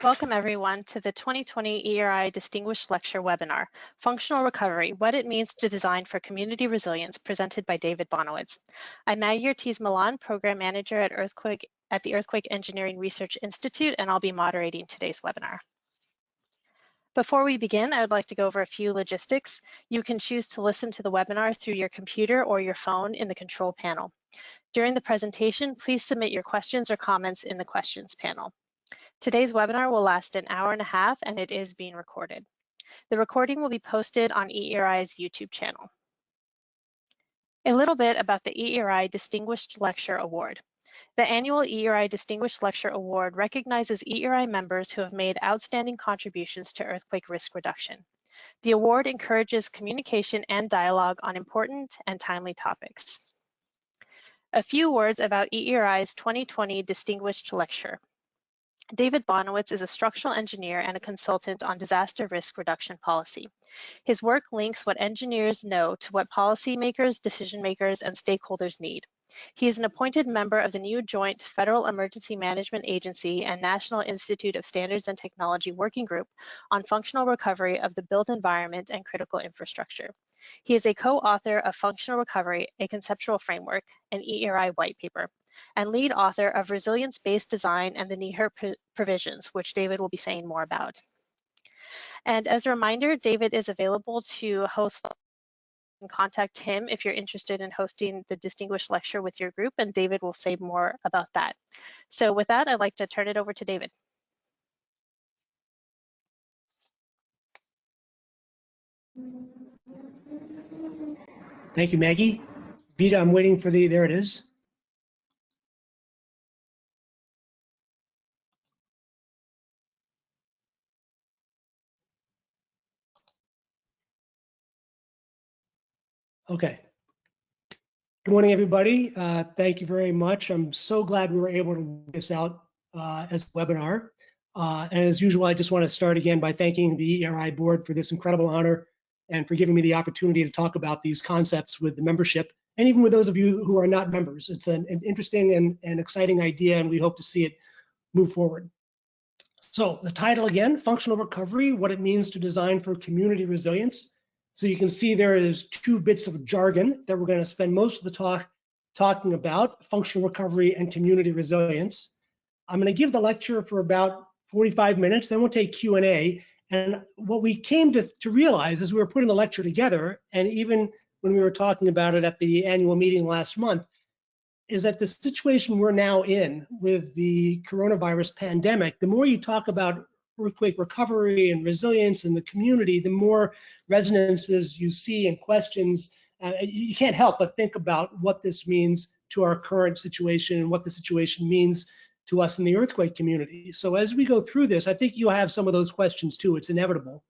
Welcome everyone to the 2020 E.EERI Distinguished Lecture webinar, Functional Recovery, What It Means to Design for Community Resilience, presented by David Bonowitz. I'm Maggie Ortiz-Milan, Program Manager at the Earthquake Engineering Research Institute, and I'll be moderating today's webinar. Before we begin, I would like to go over a few logistics. You can choose to listen to the webinar through your computer or your phone in the control panel. During the presentation, please submit your questions or comments in the questions panel. Today's webinar will last an hour and a half and it is being recorded. The recording will be posted on E.EERI's YouTube channel. A little bit about the E.EERI Distinguished Lecture Award. The annual E.EERI Distinguished Lecture Award recognizes E.EERI members who have made outstanding contributions to earthquake risk reduction. The award encourages communication and dialogue on important and timely topics. A few words about E.EERI's 2020 Distinguished Lecture. David Bonowitz is a structural engineer and a consultant on disaster risk reduction policy. His work links what engineers know to what policymakers, decision makers, and stakeholders need. He is an appointed member of the new Joint Federal Emergency Management Agency and National Institute of Standards and Technology Working Group on Functional Recovery of the Built Environment and Critical Infrastructure. He is a co-author of Functional Recovery, a Conceptual Framework, an E.EERI white paper, and lead author of Resilience-Based Design and the M.EERI Provisions, which David will be saying more about. And as a reminder, David is available to host and contact him if you're interested in hosting the Distinguished Lecture with your group, and David will say more about that. So with that, I'd like to turn it over to David. Thank you, Maggie. Vita, I'm waiting for there it is. Okay. Good morning, everybody. Thank you very much. I'm so glad we were able to work this out as a webinar. And as usual, I just want to start again by thanking the E.EERI board for this incredible honor and for giving me the opportunity to talk about these concepts with the membership, and even with those of you who are not members. It's an interesting and exciting idea, and we hope to see it move forward. So the title again, Functional Recovery, What It Means to Design for Community Resilience. So you can see there is two bits of jargon that we're going to spend most of the talk talking about, functional recovery and community resilience. I'm going to give the lecture for about 45 minutes, then we'll take Q&A. And what we came to realize as we were putting the lecture together, and even when we were talking about it at the annual meeting last month, is that the situation we're now in with the coronavirus pandemic, the more you talk about earthquake recovery and resilience in the community, the more resonances you see and questions. You can't help but think about what this means to our current situation and what the situation means to us in the earthquake community. So as we go through this, I think you'll have some of those questions too. It's inevitable.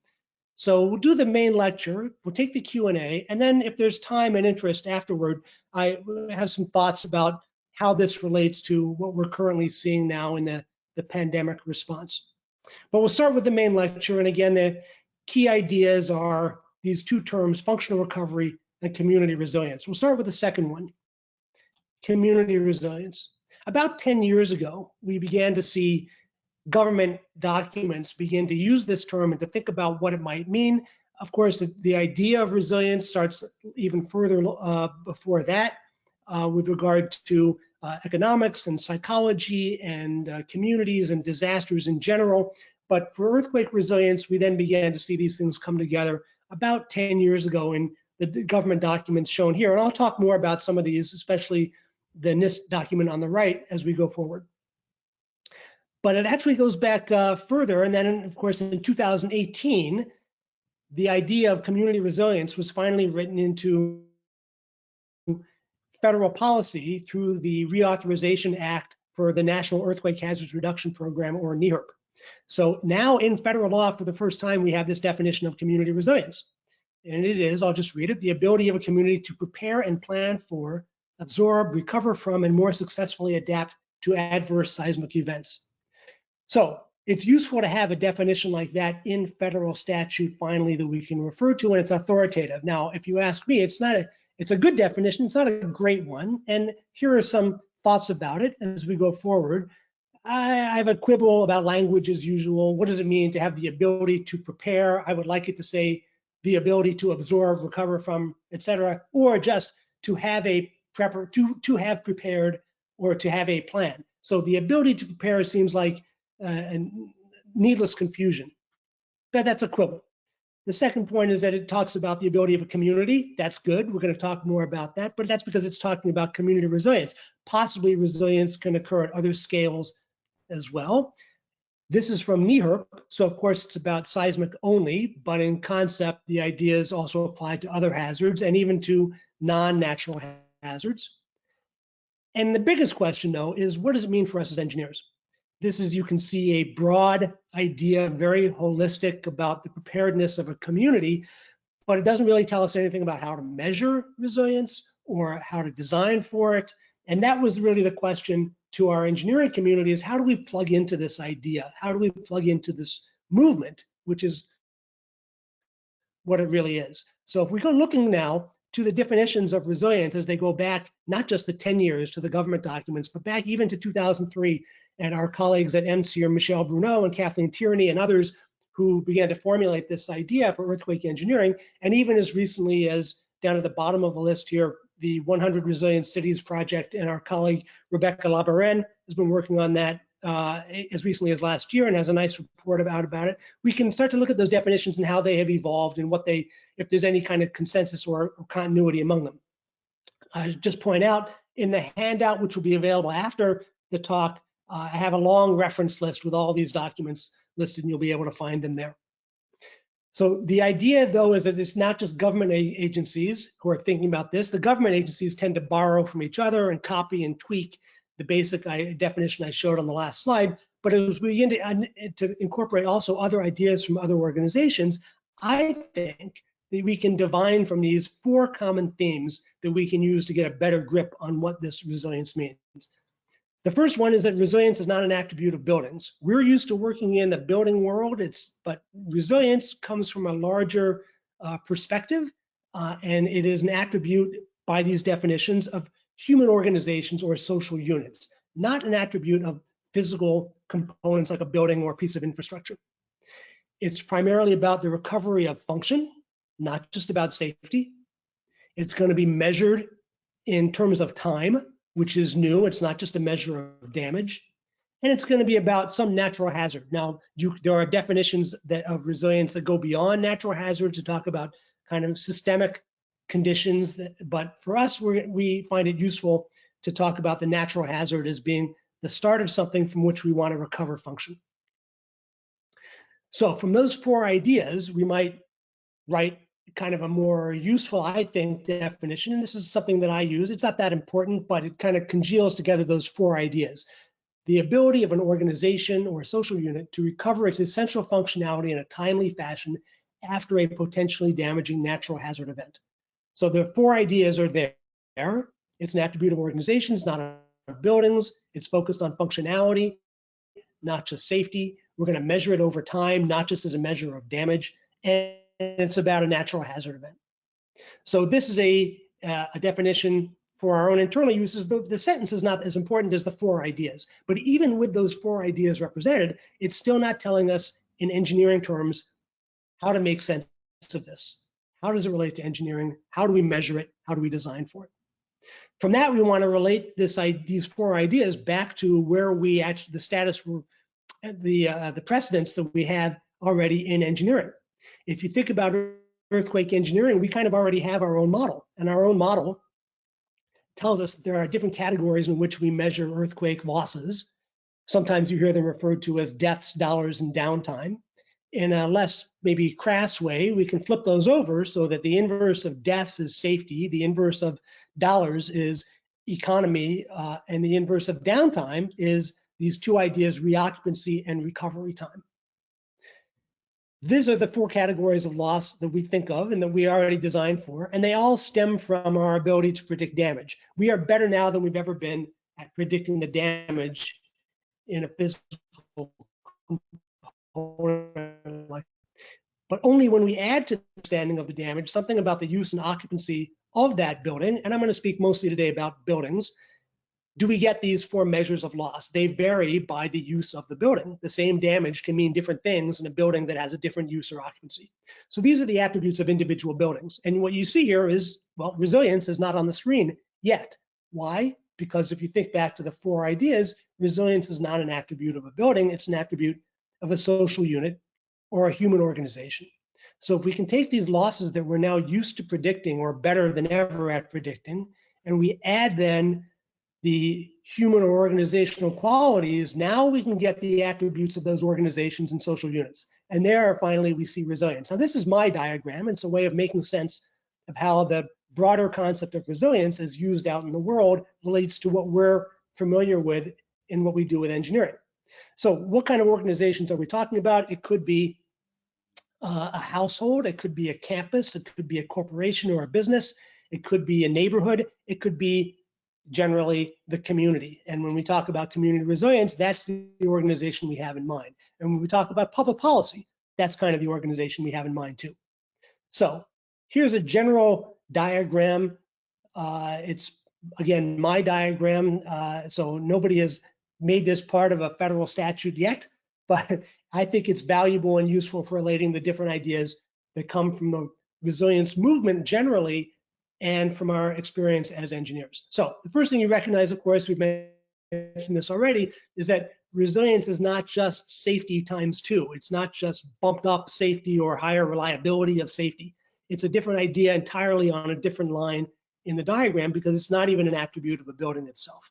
So we'll do the main lecture, we'll take the Q&A, and then if there's time and interest afterward, I have some thoughts about how this relates to what we're currently seeing now in the pandemic response. But we'll start with the main lecture, and again, the key ideas are these two terms, functional recovery and community resilience. We'll start with the second one, community resilience. About 10 years ago, we began to see government documents begin to use this term and to think about what it might mean. Of course, the idea of resilience starts even further before that with regard to economics and psychology and communities and disasters in general. But for earthquake resilience, we then began to see these things come together about 10 years ago in the government documents shown here. And I'll talk more about some of these, especially the NIST document on the right as we go forward. But it actually goes back further. And then, of course, in 2018, the idea of community resilience was finally written into federal policy through the Reauthorization Act for the National Earthquake Hazards Reduction Program, or NEERP. So now in federal law, for the first time, we have this definition of community resilience. And it is, I'll just read it, the ability of a community to prepare and plan for, absorb, recover from, and more successfully adapt to adverse seismic events. So it's useful to have a definition like that in federal statute finally that we can refer to, and it's authoritative. Now, if you ask me, it's a good definition, it's not a great one, and here are some thoughts about it as we go forward. I have a quibble about language as usual. What does it mean to have the ability to prepare? I would like it to say the ability to absorb, recover from, etc., or just to have a to have prepared or to have a plan. So the ability to prepare seems like a needless confusion, but that's a quibble. The second point is that it talks about the ability of a community. That's good. We're going to talk more about that, but that's because it's talking about community resilience. Possibly resilience can occur at other scales as well. This is from M.EERI, so of course it's about seismic only, but in concept, the ideas also apply to other hazards and even to non-natural hazards. And the biggest question, though, is what does it mean for us as engineers? This is, you can see, a broad idea, very holistic about the preparedness of a community, but it doesn't really tell us anything about how to measure resilience or how to design for it. And that was really the question to our engineering community, is how do we plug into this idea? How do we plug into this movement, which is what it really is? So if we go looking now to the definitions of resilience as they go back, not just the 10 years to the government documents, but back even to 2003, and our colleagues at M.EERI, Michelle Bruneau and Kathleen Tierney and others who began to formulate this idea for earthquake engineering, and even as recently as down at the bottom of the list here, the 100 Resilient Cities Project, and our colleague Rebecca Labaren has been working on that as recently as last year and has a nice report about it. We can start to look at those definitions and how they have evolved and what they, if there's any kind of consensus or continuity among them. I just point out in the handout, which will be available after the talk, I have a long reference list with all these documents listed, and you'll be able to find them there. So the idea, though, is that it's not just government agencies who are thinking about this. The government agencies tend to borrow from each other and copy and tweak the basic definition I showed on the last slide. But as we begin to incorporate also other ideas from other organizations, I think that we can divine from these 4 common themes that we can use to get a better grip on what this resilience means. The first one is that resilience is not an attribute of buildings. We're used to working in the building world, but resilience comes from a larger perspective, and it is an attribute by these definitions of human organizations or social units, not an attribute of physical components like a building or a piece of infrastructure. It's primarily about the recovery of function, not just about safety. It's going to be measured in terms of time, which is new. It's not just a measure of damage. And it's going to be about some natural hazard. Now, there are definitions of resilience that go beyond natural hazard to talk about kind of systemic conditions. But for us, we find it useful to talk about the natural hazard as being the start of something from which we want to recover function. So from those 4 ideas, we might write kind of a more useful, I think, definition. And this is something that I use. It's not that important, but it kind of congeals together those 4 ideas. The ability of an organization or a social unit to recover its essential functionality in a timely fashion after a potentially damaging natural hazard event. So the 4 ideas are there. It's an attribute of organizations, not of buildings. It's focused on functionality, not just safety. We're going to measure it over time, not just as a measure of damage. And it's about a natural hazard event. So this is a definition for our own internal uses. The sentence is not as important as the 4 ideas, but even with those 4 ideas represented, it's still not telling us in engineering terms how to make sense of this. How does it relate to engineering? How do we measure it? How do we design for it? From that, we want to relate these 4 ideas back to where we actually, the status, the precedents that we have already in engineering. If you think about earthquake engineering, we kind of already have our own model, and our own model tells us that there are different categories in which we measure earthquake losses. Sometimes you hear them referred to as deaths, dollars, and downtime. In a less maybe crass way, we can flip those over so that the inverse of deaths is safety, the inverse of dollars is economy, and the inverse of downtime is these 2 ideas, reoccupancy and recovery time. These are the 4 categories of loss that we think of and that we already designed for, and they all stem from our ability to predict damage. We are better now than we've ever been at predicting the damage in a physical component like, but only when we add to the understanding of the damage something about the use and occupancy of that building, and I'm going to speak mostly today about buildings, do we get these 4 measures of loss? They vary by the use of the building. The same damage can mean different things in a building that has a different use or occupancy. So these are the attributes of individual buildings. And what you see here is, well, resilience is not on the screen yet. Why? Because if you think back to the 4 ideas, resilience is not an attribute of a building, it's an attribute of a social unit or a human organization. So if we can take these losses that we're now used to predicting or better than ever at predicting, and we add then the human or organizational qualities, now we can get the attributes of those organizations and social units. And there, finally, we see resilience. Now, this is my diagram. It's a way of making sense of how the broader concept of resilience as used out in the world relates to what we're familiar with in what we do with engineering. So what kind of organizations are we talking about? It could be a household, it could be a campus, it could be a corporation or a business, it could be a neighborhood, it could be generally the community. And when we talk about community resilience, that's the organization we have in mind. And when we talk about public policy, that's kind of the organization we have in mind too. So here's a general diagram. It's, again, my diagram. So nobody has made this part of a federal statute yet, but I think it's valuable and useful for relating the different ideas that come from the resilience movement generally and from our experience as engineers. So the first thing you recognize, of course, we've mentioned this already, is that resilience is not just safety times 2. It's not just bumped up safety or higher reliability of safety. It's a different idea entirely on a different line in the diagram because it's not even an attribute of a building itself.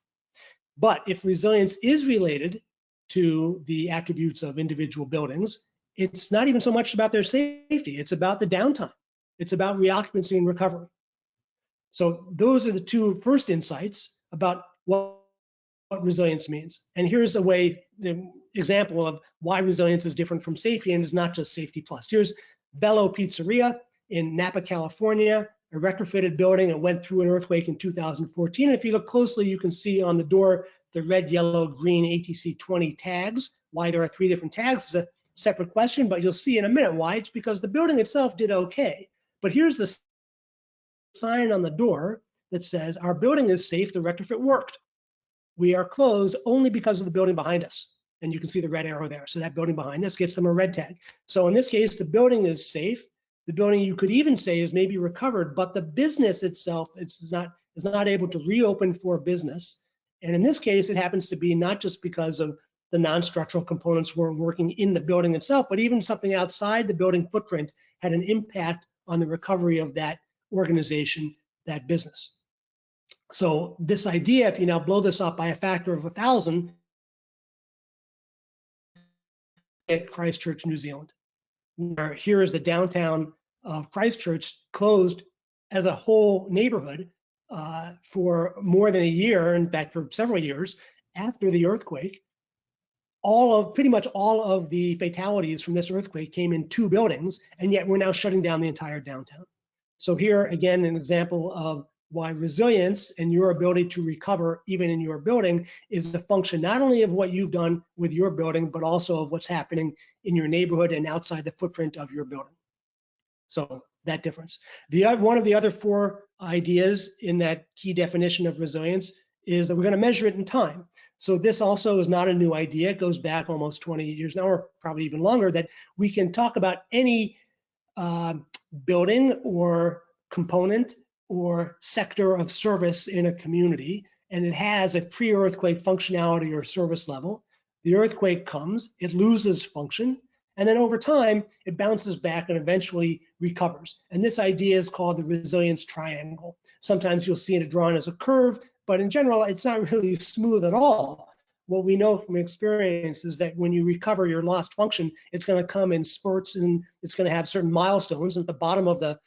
But if resilience is related to the attributes of individual buildings, it's not even so much about their safety. It's about the downtime. It's about reoccupancy and recovery. So those are the 2 first insights about what resilience means. And here's the example of why resilience is different from safety and is not just safety plus. Here's Velo Pizzeria in Napa, California, a retrofitted building. It went through an earthquake in 2014. And if you look closely, you can see on the door the red, yellow, green ATC 20 tags. Why there are 3 different tags is a separate question, but you'll see in a minute why. It's because the building itself did okay. But here's the sign on the door that says, our building is safe, the retrofit worked. We are closed only because of the building behind us. And you can see the red arrow there. So that building behind us gets them a red tag. So in this case, the building is safe. The building, you could even say, is maybe recovered, but the business itself is not able to reopen for business. And in this case, it happens to be not just because of the non-structural components weren't working in the building itself, but even something outside the building footprint had an impact on the recovery of that organization, that business. So this idea, if you now blow this up by a factor of 1,000, at Christchurch, New Zealand, where here is the downtown of Christchurch closed as a whole neighborhood for more than a year, in fact, for several years after the earthquake. Pretty much all of the fatalities from this earthquake came in 2 buildings, and yet we're now shutting down the entire downtown. So here, again, an example of why resilience and your ability to recover even in your building is a function not only of what you've done with your building, but also of what's happening in your neighborhood and outside the footprint of your building. So that difference. One of the other 4 ideas in that key definition of resilience is that we're going to measure it in time. So this also is not a new idea. It goes back almost 20 years now, or probably even longer, that we can talk about any building or component or sector of service in a community, and it has a pre-earthquake functionality or service level. The earthquake comes, it loses function, and then over time, it bounces back and eventually recovers. And this idea is called the resilience triangle. Sometimes you'll see it drawn as a curve, but in general, it's not really smooth at all. What we know from experience is that when you recover your lost function, it's going to come in spurts and it's going to have certain milestones. At the bottom of the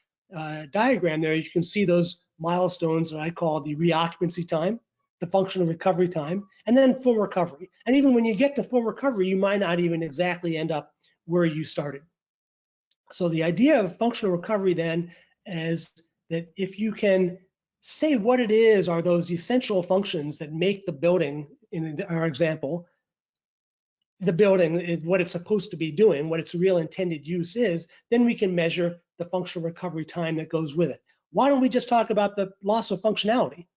diagram there, you can see those milestones that I call the reoccupancy time, the functional recovery time, and then full recovery. And even when you get to full recovery, you might not even exactly end up where you started. So the idea of functional recovery then is that if you can say what it is are those essential functions that make the building, in our example, the building is what it's supposed to be doing, what its real intended use is, then we can measure the functional recovery time that goes with it. Why don't we just talk about the loss of functionality?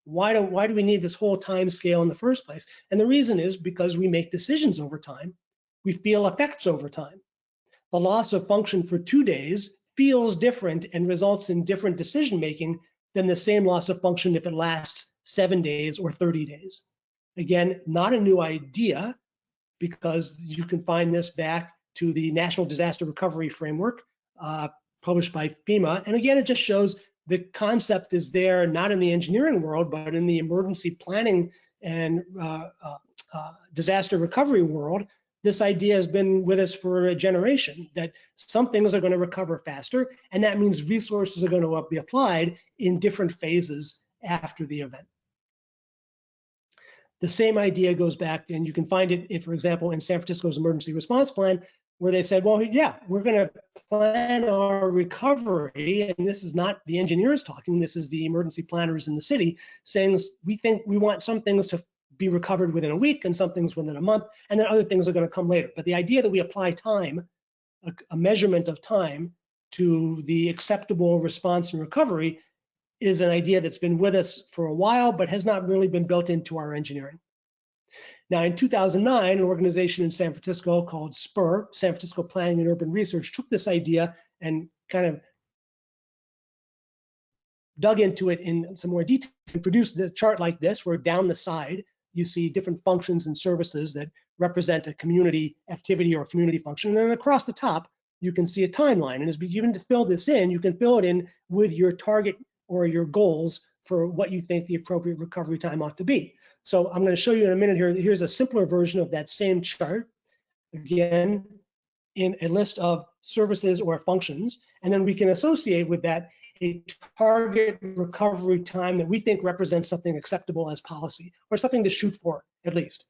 Why do we need this whole time scale in the first place? And the reason is because we make decisions over time. We feel effects over time. The loss of function for 2 days feels different and results in different decision making than the same loss of function if it lasts 7 days or 30 days. Again, not a new idea, because you can find this back to the National Disaster Recovery Framework published by FEMA. And again, it just shows the concept is there, not in the engineering world, but in the emergency planning and disaster recovery world. This idea has been with us for a generation, that some things are going to recover faster, and that means resources are going to be applied in different phases after the event. The same idea goes back, and you can find it, for example, in San Francisco's emergency response plan, where they said, well, yeah, we're going to plan our recovery, and this is not the engineers talking, this is the emergency planners in the city saying, we think we want some things to be recovered within a week and some things within a month, and then other things are going to come later. But the idea that we apply time, a measurement of time, to the acceptable response and recovery is an idea that's been with us for a while, but has not really been built into our engineering. Now, in 2009, an organization in San Francisco called SPUR, San Francisco Planning and Urban Research, took this idea and kind of dug into it in some more detail and produced a chart like this, where down the side, you see different functions and services that represent a community activity or community function. And then across the top, you can see a timeline. And as we begin to fill this in, you can fill it in with your target or your goals for what you think the appropriate recovery time ought to be. So I'm going to show you in a minute here. Here's a simpler version of that same chart. Again, in a list of services or functions. And then we can associate with that a target recovery time that we think represents something acceptable as policy, or something to shoot for, at least.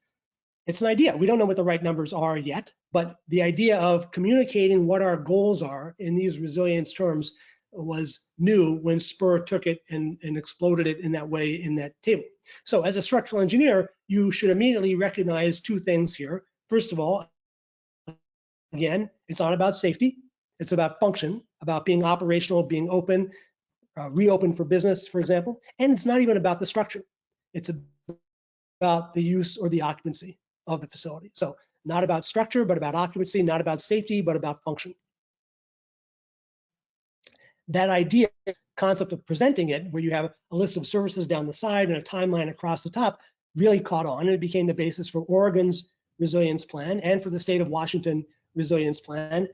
It's an idea. We don't know what the right numbers are yet, but the idea of communicating what our goals are in these resilience terms was new when SPUR took it and exploded it in that way in that table. So as a structural engineer, you should immediately recognize two things here. First of all, again, it's not about safety. It's about function, about being operational, being open, reopen for business, for example. And it's not even about the structure. It's about the use or the occupancy of the facility. So not about structure, but about occupancy, not about safety, but about function. That idea, concept of presenting it, where you have a list of services down the side and a timeline across the top, really caught on, and it became the basis for Oregon's resilience plan and for the state of Washington resilience plan.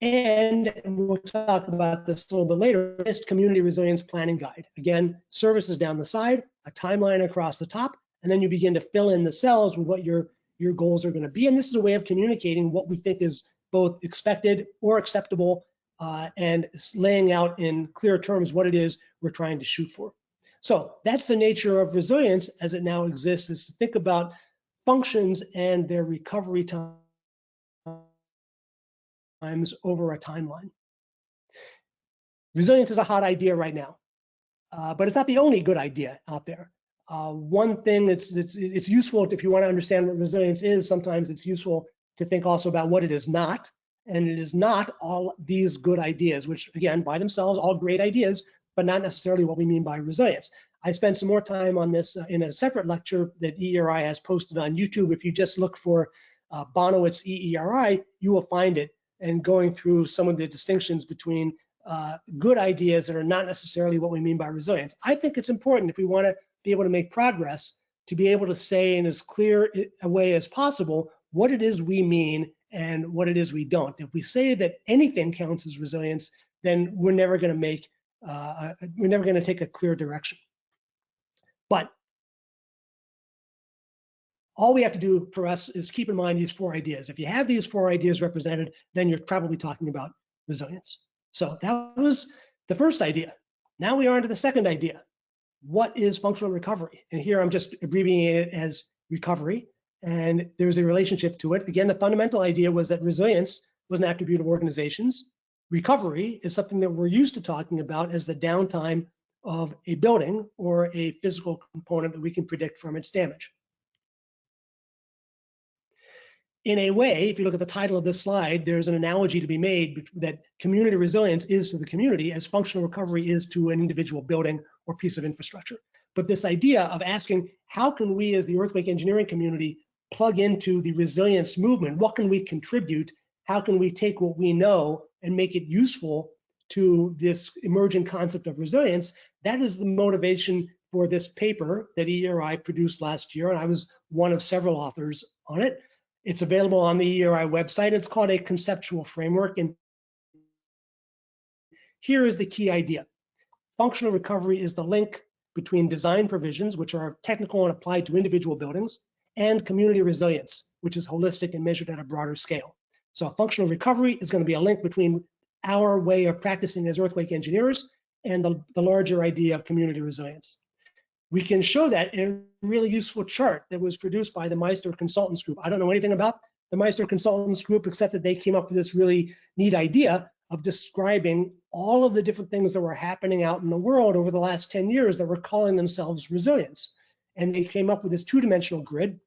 And we'll talk about this a little bit later, this community resilience planning guide. Again, services down the side, a timeline across the top, and then you begin to fill in the cells with what your goals are going to be. And this is a way of communicating what we think is both expected or acceptable, and laying out in clear terms what it is we're trying to shoot for. So that's the nature of resilience as it now exists, is to think about functions and their recovery times over a timeline. Resilience is a hot idea right now, but it's not the only good idea out there. One thing it's useful if you want to understand what resilience is. Sometimes it's useful to think also about what it is not, and it is not all these good ideas, which again by themselves all great ideas, but not necessarily what we mean by resilience. I spent some more time on this in a separate lecture that M.EERI has posted on YouTube. If you just look for Bonowitz M.EERI, you will find it, and going through some of the distinctions between good ideas that are not necessarily what we mean by resilience. I think it's important, if we want to be able to make progress, to be able to say in as clear a way as possible what it is we mean and what it is we don't. If we say that anything counts as resilience, then we're never going to take a clear direction. But all we have to do for us is keep in mind these four ideas. If you have these four ideas represented, then you're probably talking about resilience. So that was the first idea. Now we are into the second idea. What is functional recovery? And here I'm just abbreviating it as recovery, and there's a relationship to it. Again, the fundamental idea was that resilience was an attribute of organizations. Recovery is something that we're used to talking about as the downtime of a building or a physical component that we can predict from its damage. In a way, if you look at the title of this slide, there's an analogy to be made that community resilience is to the community as functional recovery is to an individual building or piece of infrastructure. But this idea of asking, how can we as the earthquake engineering community plug into the resilience movement? What can we contribute? How can we take what we know and make it useful to this emerging concept of resilience? That is the motivation for this paper that E.EERI produced last year, and I was one of several authors on it. It's available on the E.EERI website. It's called a conceptual framework, and here is the key idea. Functional recovery is the link between design provisions, which are technical and applied to individual buildings, and community resilience, which is holistic and measured at a broader scale. So functional recovery is going to be a link between our way of practicing as earthquake engineers and the larger idea of community resilience. We can show that in a really useful chart that was produced by the M.EERI Consultants Group. I don't know anything about the M.EERI Consultants Group except that they came up with this really neat idea of describing all of the different things that were happening out in the world over the last 10 years that were calling themselves resilience. And they came up with this two-dimensional grid.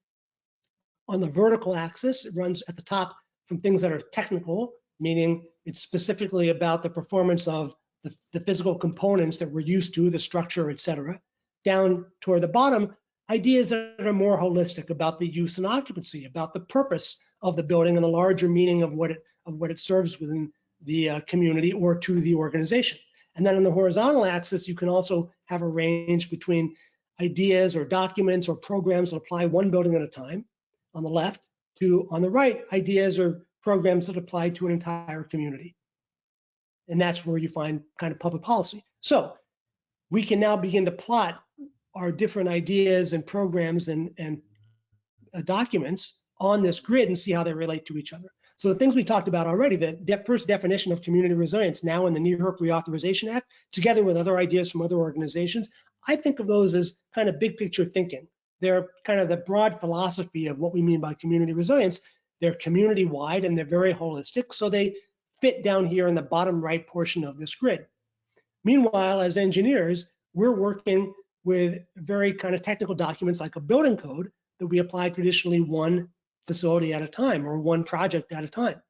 On the vertical axis, it runs at the top from things that are technical, meaning it's specifically about the performance of the physical components that we're used to, the structure, et cetera. Down toward the bottom, ideas that are more holistic about the use and occupancy, about the purpose of the building and the larger meaning of what it serves within the community or to the organization. And then on the horizontal axis, you can also have a range between ideas or documents or programs that apply one building at a time on the left to, on the right, ideas or programs that apply to an entire community. And that's where you find kind of public policy. So we can now begin to plot our different ideas and programs and documents on this grid and see how they relate to each other. So the things we talked about already, the first definition of community resilience now in the NEERP Reauthorization Act, together with other ideas from other organizations, I think of those as kind of big picture thinking. They're kind of the broad philosophy of what we mean by community resilience. They're community wide and they're very holistic, so they fit down here in the bottom right portion of this grid. Meanwhile, as engineers, we're working with very kind of technical documents like a building code that we apply traditionally one facility at a time or one project at a time.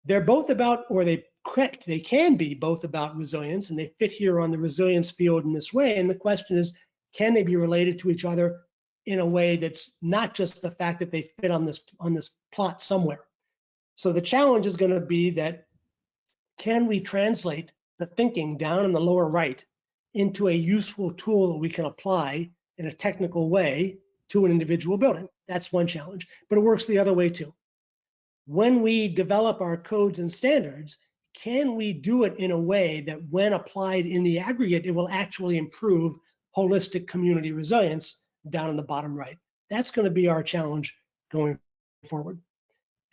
They're both about, or they can be both about resilience, and they fit here on the resilience field in this way. And the question is, can they be related to each other in a way that's not just the fact that they fit on this plot somewhere? So the challenge is going to be that, can we translate the thinking down in the lower right into a useful tool that we can apply in a technical way to an individual building? That's one challenge, but it works the other way too. When we develop our codes and standards, can we do it in a way that when applied in the aggregate, it will actually improve holistic community resilience down in the bottom right? That's going to be our challenge going forward.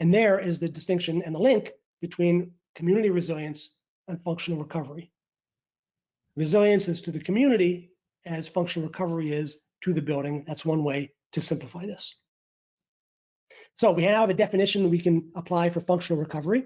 And there is the distinction and the link between community resilience and functional recovery. Resilience is to the community as functional recovery is to the building. That's one way to simplify this. So we have a definition we can apply for functional recovery.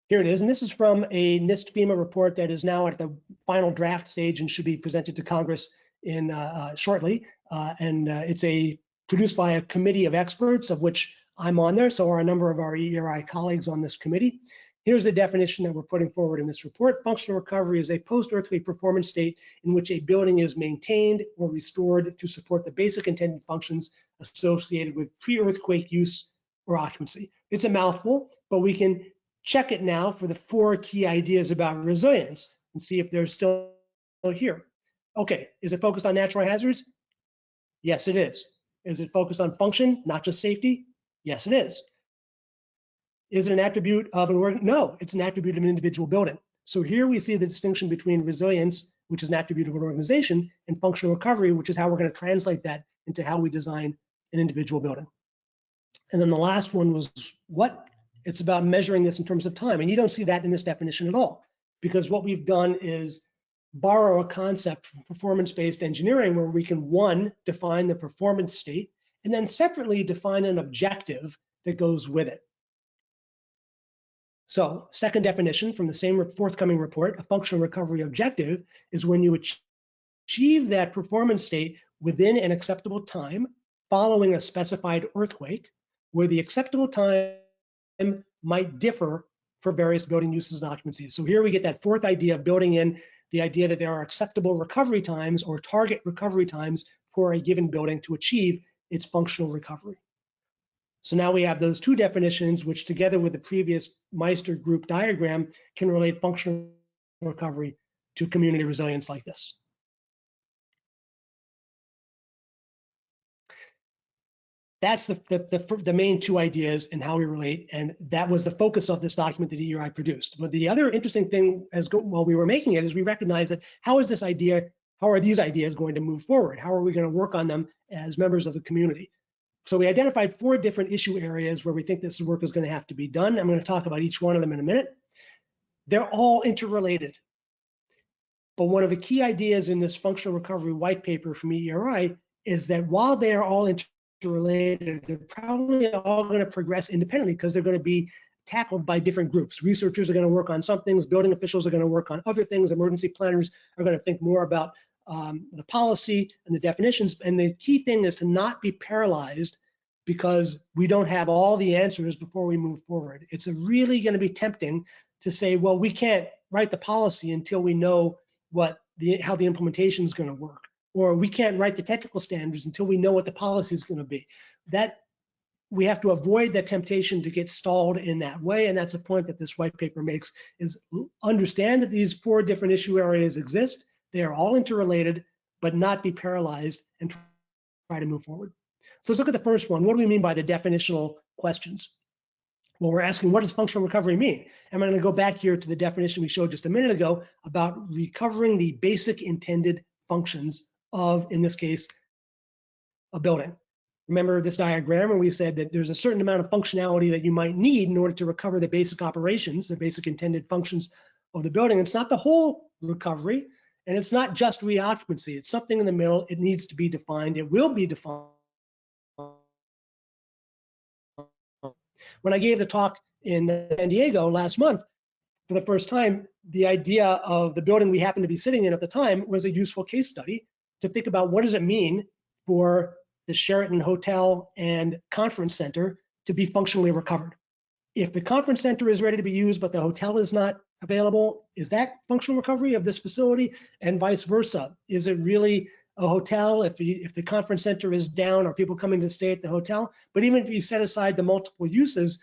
Here it is, and this is from a NIST FEMA report that is now at the final draft stage and should be presented to Congress in shortly. It's produced by a committee of experts, of which I'm on there, so are a number of our E.EERI colleagues on this committee. Here's the definition that we're putting forward in this report. Functional recovery is a post-earthquake performance state in which a building is maintained or restored to support the basic intended functions associated with pre-earthquake use or occupancy. It's a mouthful, but we can check it now for the 4 key ideas about resilience and see if they're still here. Okay, is it focused on natural hazards? Yes, it is. Is it focused on function, not just safety? Yes, it is. Is it an attribute of an organ? No, it's an attribute of an individual building. So here we see the distinction between resilience, which is an attribute of an organization, and functional recovery, which is how we're going to translate that into how we design an individual building. And then the last one was what? It's about measuring this in terms of time. And you don't see that in this definition at all, because what we've done is borrow a concept from performance-based engineering where we can, one, define the performance state, and then separately define an objective that goes with it. So, second definition from the same forthcoming report, a functional recovery objective is when you achieve that performance state within an acceptable time following a specified earthquake, where the acceptable time might differ for various building uses and occupancies. So here we get that fourth idea of building in the idea that there are acceptable recovery times or target recovery times for a given building to achieve its functional recovery. So now we have those two definitions, which together with the previous Meister group diagram can relate functional recovery to community resilience like this. That's the main two ideas and how we relate, and that was the focus of this document that E.EERI produced. But the other interesting thing while we were making it is we recognized that how are these ideas going to move forward? How are we going to work on them as members of the community? So we identified 4 different issue areas where we think this work is going to have to be done. I'm going to talk about each one of them in a minute. They're all interrelated. But one of the key ideas in this functional recovery white paper from E.EERI is that while they are all interrelated, they're probably all going to progress independently because they're going to be tackled by different groups. Researchers are going to work on some things, building officials are going to work on other things, emergency planners are going to think more about the policy and the definitions. And the key thing is to not be paralyzed because we don't have all the answers before we move forward. It's really going to be tempting to say, well, we can't write the policy until we know how the implementation is going to work, or we can't write the technical standards until we know what the policy is going to be. That we have to avoid that temptation to get stalled in that way, and that's a point that this white paper makes, is understand that these 4 different issue areas exist. They are all interrelated, but not be paralyzed and try to move forward. So let's look at the first one. What do we mean by the definitional questions? Well, we're asking, what does functional recovery mean? And I'm going to go back here to the definition we showed just a minute ago about recovering the basic intended functions of, in this case, a building. Remember this diagram where we said that there's a certain amount of functionality that you might need in order to recover the basic operations, the basic intended functions of the building. It's not the whole recovery, and it's not just reoccupancy. It's something in the middle. It needs to be defined. It will be defined. When I gave the talk in San Diego last month, for the first time, the idea of the building we happened to be sitting in at the time was a useful case study to think about what does it mean for the Sheraton Hotel and Conference Center to be functionally recovered. If the conference center is ready to be used, but the hotel is not available, is that functional recovery of this facility? And vice versa. Is it really a hotel if the conference center is down? Are people coming to stay at the hotel? But even if you set aside the multiple uses,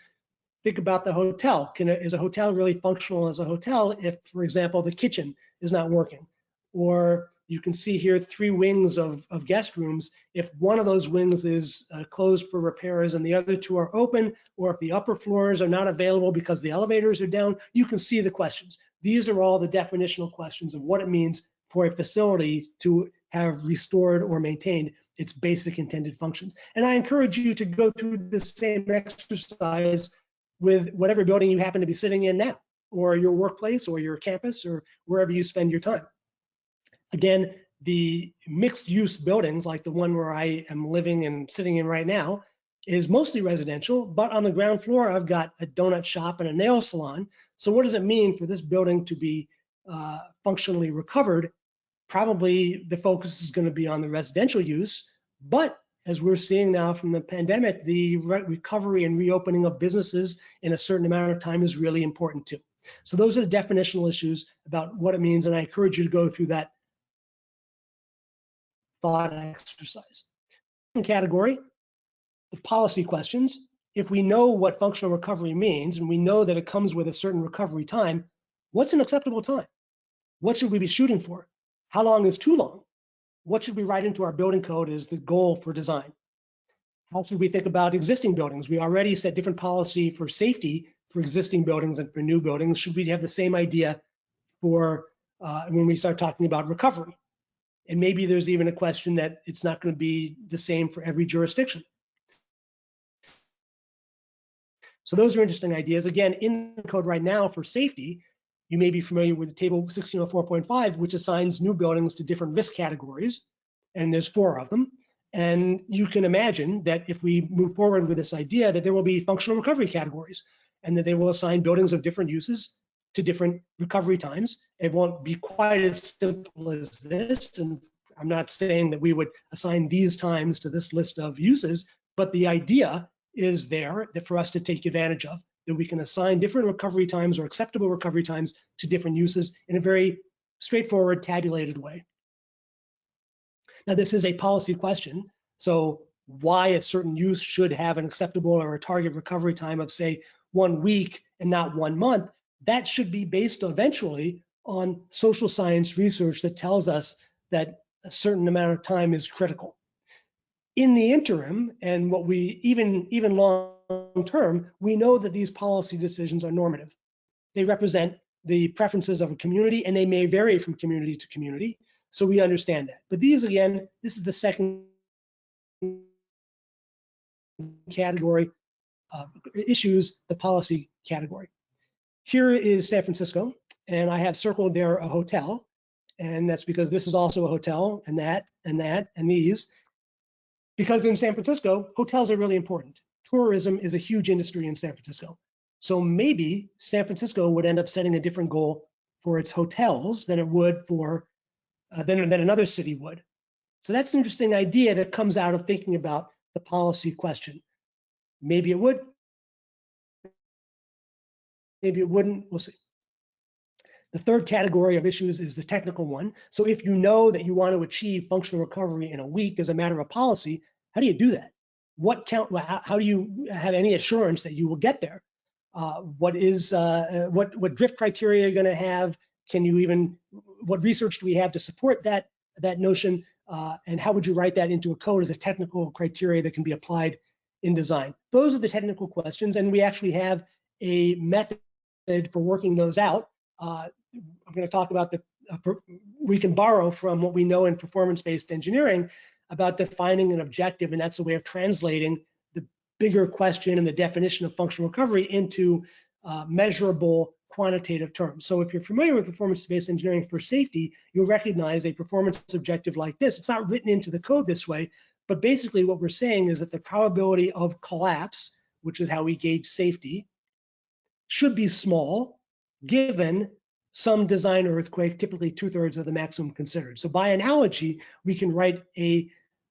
think about the hotel. Is a hotel really functional as a hotel if, for example, the kitchen is not working? Or you can see here 3 wings of guest rooms. If one of those wings is closed for repairs and the other 2 are open, or if the upper floors are not available because the elevators are down, you can see the questions. These are all the definitional questions of what it means for a facility to have restored or maintained its basic intended functions. And I encourage you to go through the same exercise with whatever building you happen to be sitting in now, or your workplace, or your campus, or wherever you spend your time. Again, the mixed use buildings, like the one where I am living and sitting in right now, is mostly residential, but on the ground floor, I've got a donut shop and a nail salon. So what does it mean for this building to be functionally recovered? Probably the focus is going to be on the residential use, but as we're seeing now from the pandemic, the recovery and reopening of businesses in a certain amount of time is really important too. So those are the definitional issues about what it means, and I encourage you to go through that thought exercise. Second category, the policy questions. If we know what functional recovery means, and we know that it comes with a certain recovery time, what's an acceptable time? What should we be shooting for? How long is too long? What should we write into our building code as the goal for design? How should we think about existing buildings? We already set different policy for safety for existing buildings and for new buildings. Should we have the same idea for when we start talking about recovery? And maybe there's even a question that it's not going to be the same for every jurisdiction. So those are interesting ideas. Again, in the code right now for safety, you may be familiar with table 1604.5, which assigns new buildings to different risk categories, and there's 4 of them. And you can imagine that if we move forward with this idea that there will be functional recovery categories, and that they will assign buildings of different uses to different recovery times. It won't be quite as simple as this, and I'm not saying that we would assign these times to this list of uses, but the idea is there that for us to take advantage of, that we can assign different recovery times or acceptable recovery times to different uses in a very straightforward, tabulated way. Now, this is a policy question, so why a certain use should have an acceptable or a target recovery time of, say, 1 week and not 1 month, that should be based eventually on social science research that tells us that a certain amount of time is critical. In the interim, and what we even long term, we know that these policy decisions are normative. They represent the preferences of a community, and they may vary from community to community. So we understand that. But these, again, this is the second category of issues, the policy category. Here is San Francisco, and I have circled there a hotel, and that's because this is also a hotel, and that, and that, and these. Because in San Francisco, hotels are really important. Tourism is a huge industry in San Francisco. So maybe San Francisco would end up setting a different goal for its hotels than it would for than another city would. So that's an interesting idea that comes out of thinking about the policy question. Maybe it would, maybe it wouldn't, we'll see. The third category of issues is the technical one. So if you know that you want to achieve functional recovery in a week as a matter of policy, how do you do that? How do you have any assurance that you will get there? What drift criteria are you going to have? What research do we have to support that notion? And how would you write that into a code as a technical criteria that can be applied in design? Those are the technical questions, and we actually have a method for working those out. I'm going to talk about we can borrow from what we know in performance-based engineering about defining an objective, and that's a way of translating the bigger question and the definition of functional recovery into measurable quantitative terms. So if you're familiar with performance-based engineering for safety, you'll recognize a performance objective like this. It's not written into the code this way, but basically what we're saying is that the probability of collapse, which is how we gauge safety, should be small given some design earthquake, typically 2/3 of the maximum considered. So by analogy, we can write a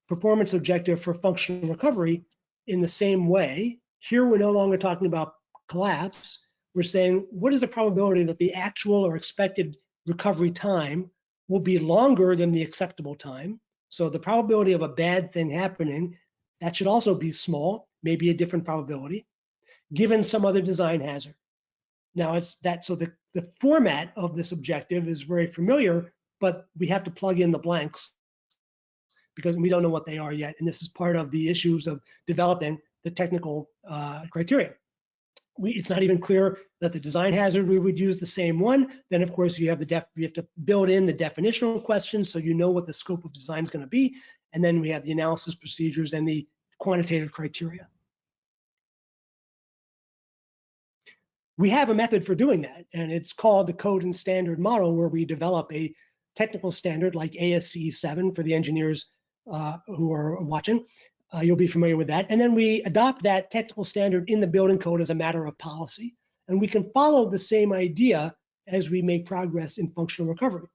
performance objective for functional recovery in the same way. Here, we're no longer talking about collapse. We're saying, what is the probability that the actual or expected recovery time will be longer than the acceptable time? So the probability of a bad thing happening, that should also be small, maybe a different probability, given some other design hazard. Now it's that, so the format of this objective is very familiar, but we have to plug in the blanks because we don't know what they are yet. And this is part of the issues of developing the technical criteria. It's not even clear that the design hazard, we would use the same one. Then of course you have to build in the definitional questions so you know what the scope of design is going to be. And then we have the analysis procedures and the quantitative criteria. We have a method for doing that, and it's called the code and standard model, where we develop a technical standard like ASCE 7 for the engineers who are watching. You'll be familiar with that. And then we adopt that technical standard in the building code as a matter of policy. And we can follow the same idea as we make progress in functional recovery.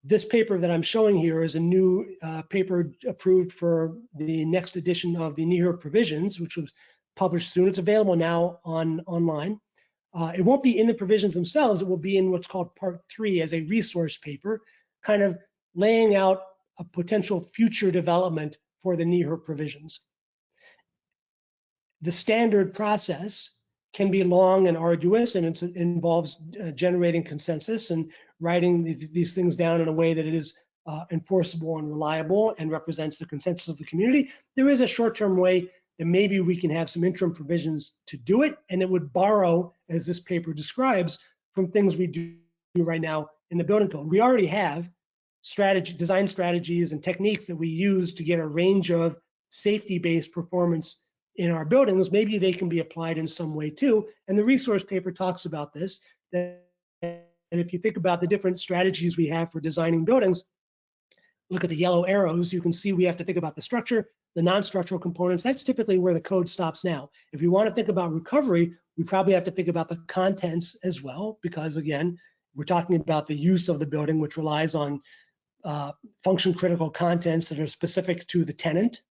This paper that I'm showing here is a new paper approved for the next edition of the M.EERI provisions, which was published soon. It's available now online. It won't be in the provisions themselves. It will be in what's called part 3 as a resource paper, kind of laying out a potential future development for the M.EERI provisions. The standard process can be long and arduous, and it involves generating consensus and writing these things down in a way that it is enforceable and reliable and represents the consensus of the community. There is a short-term way that maybe we can have some interim provisions to do it, and it would borrow, as this paper describes, from things we do right now in the building code. We already have design strategies and techniques that we use to get a range of safety-based performance in our buildings. Maybe they can be applied in some way too. And the resource paper talks about this, that if you think about the different strategies we have for designing buildings, look at the yellow arrows, you can see we have to think about the structure, the non-structural components. That's typically where the code stops now. If we want to think about recovery, we probably have to think about the contents as well, because again, we're talking about the use of the building, which relies on function critical contents that are specific to the tenant.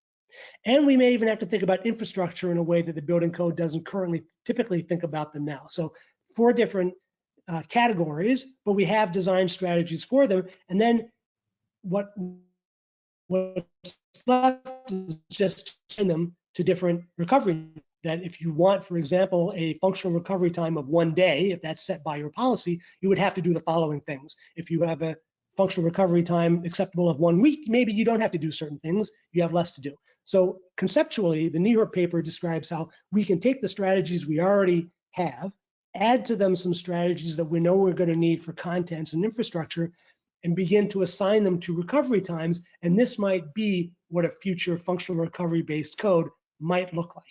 And we may even have to think about infrastructure in a way that the building code doesn't currently typically think about them now. So 4 different categories, but we have design strategies for them. And then what's left is just send them to different recovery. That if you want, for example, a functional recovery time of 1 day, if that's set by your policy, you would have to do the following things. If you have a functional recovery time acceptable of 1 week, maybe you don't have to do certain things, you have less to do. So conceptually, the M.EERI paper describes how we can take the strategies we already have, add to them some strategies that we know we're going to need for contents and infrastructure, and begin to assign them to recovery times. And this might be what a future functional recovery-based code might look like.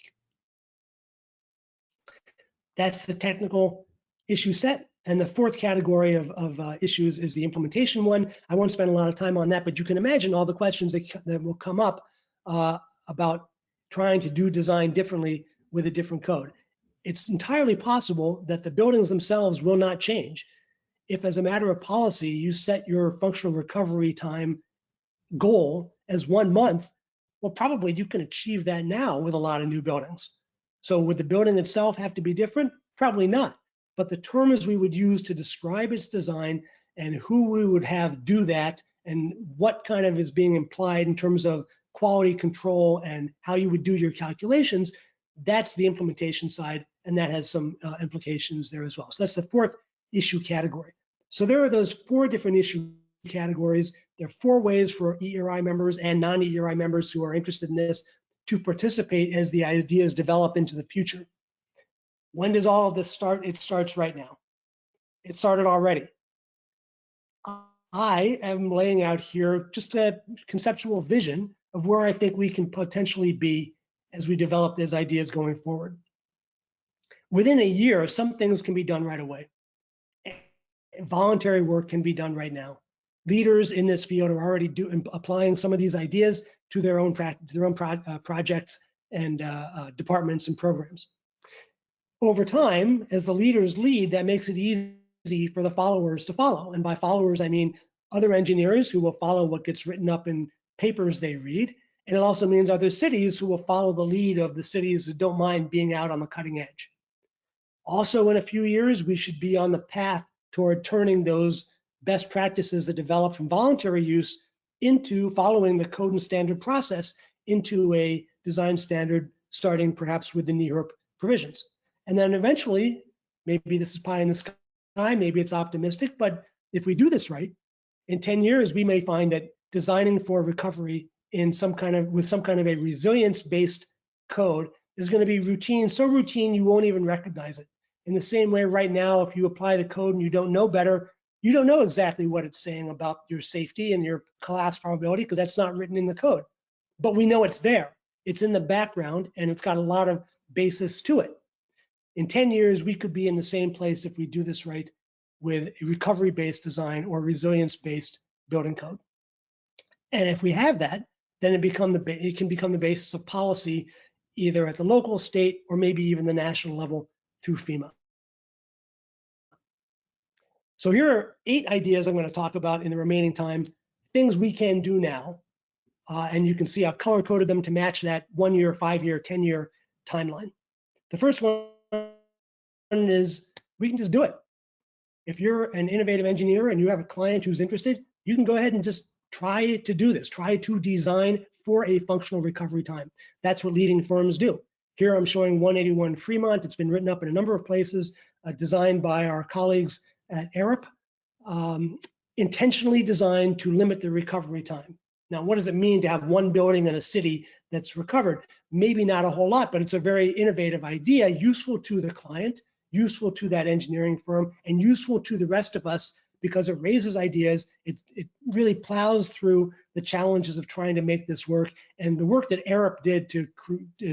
That's the technical issue set. And the fourth category of issues is the implementation one. I won't spend a lot of time on that, but you can imagine all the questions that will come up about trying to do design differently with a different code. It's entirely possible that the buildings themselves will not change. If, as a matter of policy, you set your functional recovery time goal as 1 month, well, probably you can achieve that now with a lot of new buildings. So would the building itself have to be different? Probably not. But the terms we would use to describe its design and who we would have do that and what kind of is being implied in terms of quality control and how you would do your calculations, that's the implementation side, and that has some implications there as well. So that's the fourth issue category. So there are those 4 different issue categories. There are 4 ways for E.EERI members and non-E.EERI members who are interested in this to participate as the ideas develop into the future. When does all of this start? It starts right now. It started already. I am laying out here just a conceptual vision of where I think we can potentially be as we develop these ideas going forward. Within a year, some things can be done right away. Voluntary work can be done right now. Leaders in this field are already applying some of these ideas to their own projects and departments and programs. Over time, as the leaders lead, that makes it easy for the followers to follow. And by followers, I mean other engineers who will follow what gets written up in papers they read. And it also means other cities who will follow the lead of the cities that don't mind being out on the cutting edge. Also, in a few years, we should be on the path toward turning those best practices that develop from voluntary use into following the code and standard process into a design standard, starting perhaps with the NEHRP provisions. And then eventually, maybe this is pie in the sky, maybe it's optimistic, but if we do this right, in 10 years, we may find that designing for recovery in with some kind of a resilience-based code is going to be routine, so routine you won't even recognize it. In the same way, right now, if you apply the code and you don't know better, you don't know exactly what it's saying about your safety and your collapse probability because that's not written in the code. But we know it's there. It's in the background and it's got a lot of basis to it. In 10 years, we could be in the same place if we do this right with a recovery-based design or resilience-based building code. And if we have that, then it can become the basis of policy either at the local, state, or maybe even the national level through FEMA. So here are 8 ideas I'm going to talk about in the remaining time, things we can do now. And you can see I've color-coded them to match that 1-year, 5-year, 10-year timeline. The first one is we can just do it. If you're an innovative engineer and you have a client who's interested, you can go ahead and just try to do this. Try to design for a functional recovery time. That's what leading firms do. Here I'm showing 181 Fremont. It's been written up in a number of places, designed by our colleagues at Arup, intentionally designed to limit the recovery time. Now, what does it mean to have one building in a city that's recovered? Maybe not a whole lot, but it's a very innovative idea, useful to the client, useful to that engineering firm, and useful to the rest of us because it raises ideas. It really plows through the challenges of trying to make this work. And the work that Arup did to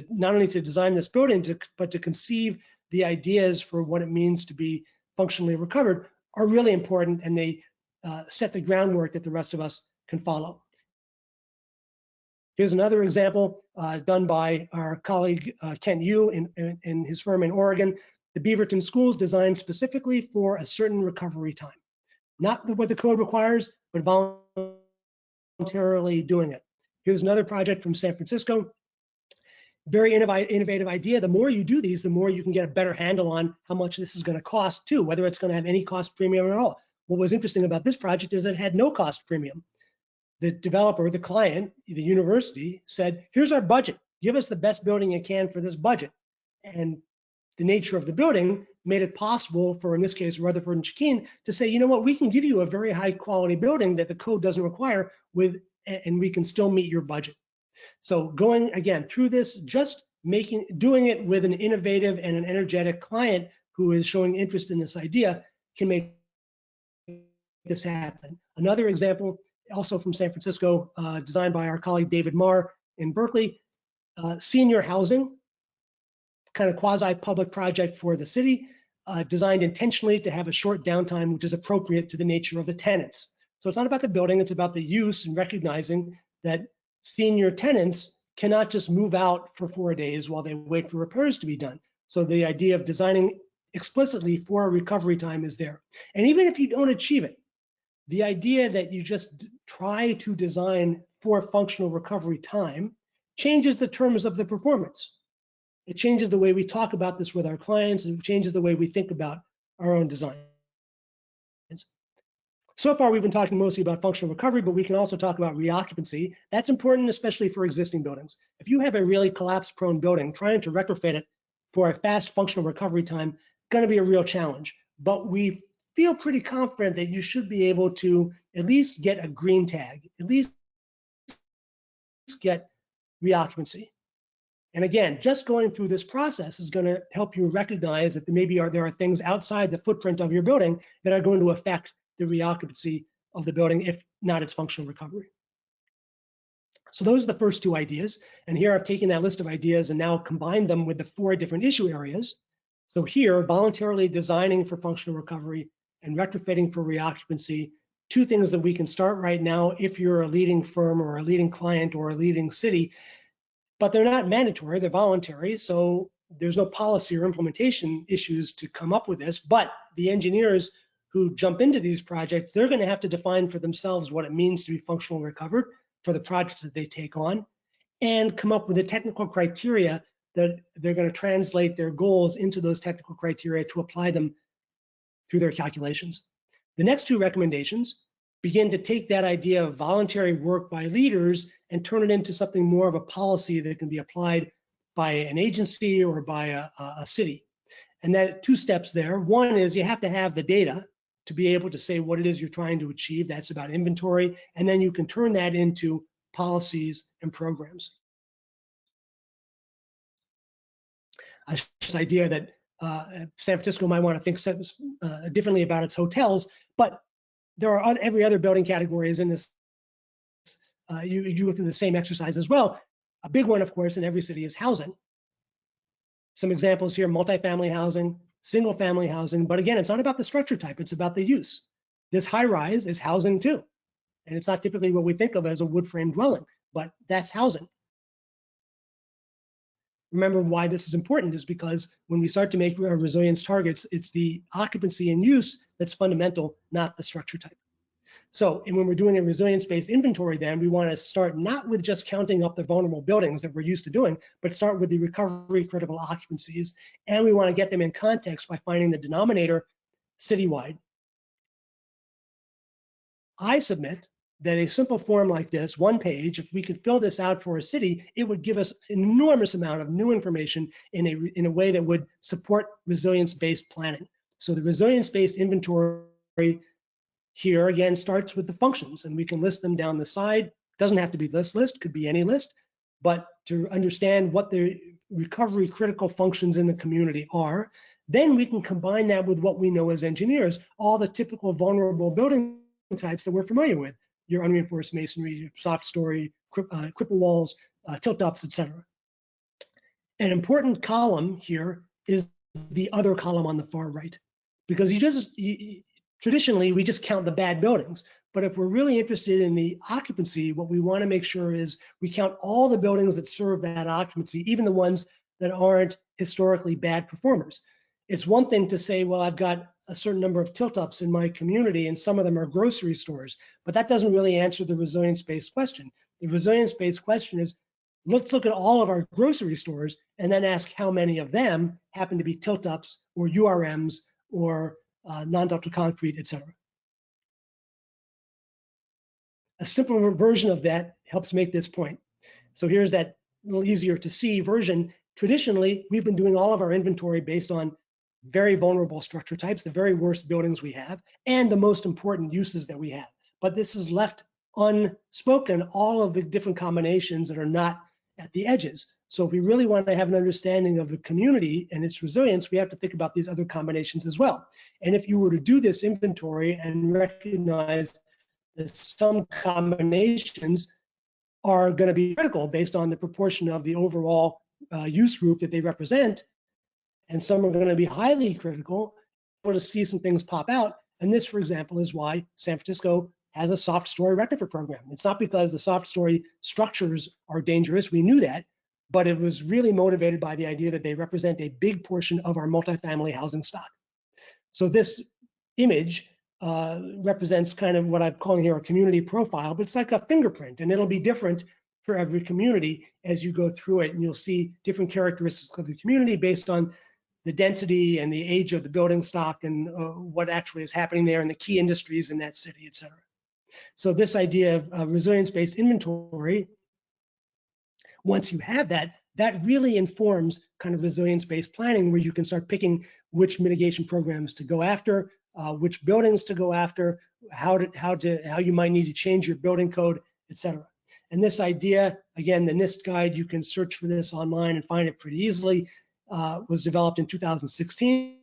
not only to design this building, but to conceive the ideas for what it means to be functionally recovered are really important, and they set the groundwork that the rest of us can follow. Here's another example done by our colleague Kent Yu in his firm in Oregon. The Beaverton schools designed specifically for a certain recovery time. Not what the code requires, but voluntarily doing it. Here's another project from San Francisco. very innovative idea. The more you do these, the more you can get a better handle on how much this is going to cost too, whether it's going to have any cost premium at all. What was interesting about this project is it had no cost premium. The developer, the client, the university said, here's our budget. Give us the best building you can for this budget. And the nature of the building made it possible for, in this case, Rutherford and Chikeen to say, you know what, we can give you a very high quality building that the code doesn't require and we can still meet your budget. So going again through this, just doing it with an innovative and an energetic client who is showing interest in this idea can make this happen. Another example, also from San Francisco, designed by our colleague David Marr in Berkeley, senior housing, kind of quasi-public project for the city, designed intentionally to have a short downtime, which is appropriate to the nature of the tenants. So it's not about the building, it's about the use and recognizing that senior tenants cannot just move out for 4 days while they wait for repairs to be done. So the idea of designing explicitly for a recovery time is there. And even if you don't achieve it, the idea that you just try to design for functional recovery time changes the terms of the performance. It changes the way we talk about this with our clients, and it changes the way we think about our own designs. So far, we've been talking mostly about functional recovery, but we can also talk about reoccupancy. That's important, especially for existing buildings. If you have a really collapse-prone building, trying to retrofit it for a fast functional recovery time, going to be a real challenge. But we feel pretty confident that you should be able to at least get a green tag, at least get reoccupancy. And again, just going through this process is going to help you recognize that maybe there are things outside the footprint of your building that are going to affect the reoccupancy of the building, if not its functional recovery. So those are the first two ideas. And here I've taken that list of ideas and now combined them with the 4 different issue areas. So here, voluntarily designing for functional recovery and retrofitting for reoccupancy, 2 things that we can start right now if you're a leading firm or a leading client or a leading city, but they're not mandatory, they're voluntary. So there's no policy or implementation issues to come up with this, but the engineers who jump into these projects, they're going to have to define for themselves what it means to be functionally recovered for the projects that they take on, and come up with the technical criteria that they're going to translate their goals into those technical criteria to apply them through their calculations. The next 2 recommendations begin to take that idea of voluntary work by leaders and turn it into something more of a policy that can be applied by an agency or by a city. And that 2 steps there. One is you have to have the data to be able to say what it is you're trying to achieve. That's about inventory. And then you can turn that into policies and programs. This idea that San Francisco might want to think differently about its hotels, but there are every other building categories in this. You go through the same exercise as well. A big one, of course, in every city is housing. Some examples here: multifamily housing, single family housing. But again, it's not about the structure type, it's about the use. This high rise is housing too. And it's not typically what we think of as a wood frame dwelling, but that's housing. Remember why this is important is because when we start to make resilience targets, it's the occupancy and use that's fundamental, not the structure type. So, and when we're doing a resilience-based inventory, then we want to start not with just counting up the vulnerable buildings that we're used to doing, but start with the recovery critical occupancies. And we want to get them in context by finding the denominator citywide. I submit that a simple form like this, 1 page, if we could fill this out for a city, it would give us an enormous amount of new information in a way that would support resilience-based planning. So the resilience-based inventory here again starts with the functions, and we can list them down the side. Doesn't have to be this list, could be any list, but to understand what the recovery critical functions in the community are, then we can combine that with what we know as engineers, all the typical vulnerable building types that we're familiar with, your unreinforced masonry, your soft story, cripple walls, tilt ups, etc. An important column here is the other column on the far right, because traditionally we just count the bad buildings. But if we're really interested in the occupancy, what we want to make sure is we count all the buildings that serve that occupancy, even the ones that aren't historically bad performers. It's one thing to say, well, I've got a certain number of tilt-ups in my community and some of them are grocery stores, but that doesn't really answer the resilience-based question. The resilience-based question is, let's look at all of our grocery stores and then ask how many of them happen to be tilt-ups or URMs or non-ductile concrete, et cetera. A simpler version of that helps make this point. So here's that little easier to see version. Traditionally, we've been doing all of our inventory based on very vulnerable structure types, the very worst buildings we have, and the most important uses that we have. But this has left unspoken all of the different combinations that are not at the edges. So if we really want to have an understanding of the community and its resilience, we have to think about these other combinations as well. And if you were to do this inventory and recognize that some combinations are going to be critical based on the proportion of the overall use group that they represent, and some are going to be highly critical, we're to see some things pop out. And this, for example, is why San Francisco has a soft story retrofit program. It's not because the soft story structures are dangerous, we knew that, but it was really motivated by the idea that they represent a big portion of our multifamily housing stock. So this image represents kind of what I'm calling here a community profile, but it's like a fingerprint, and it'll be different for every community as you go through it, and you'll see different characteristics of the community based on the density and the age of the building stock and what actually is happening there and the key industries in that city, et cetera. So this idea of resilience-based inventory, once you have that, that really informs kind of resilience-based planning, where you can start picking which mitigation programs to go after, which buildings to go after, how you might need to change your building code, et cetera. And this idea, again, the NIST guide, you can search for this online and find it pretty easily, was developed in 2016.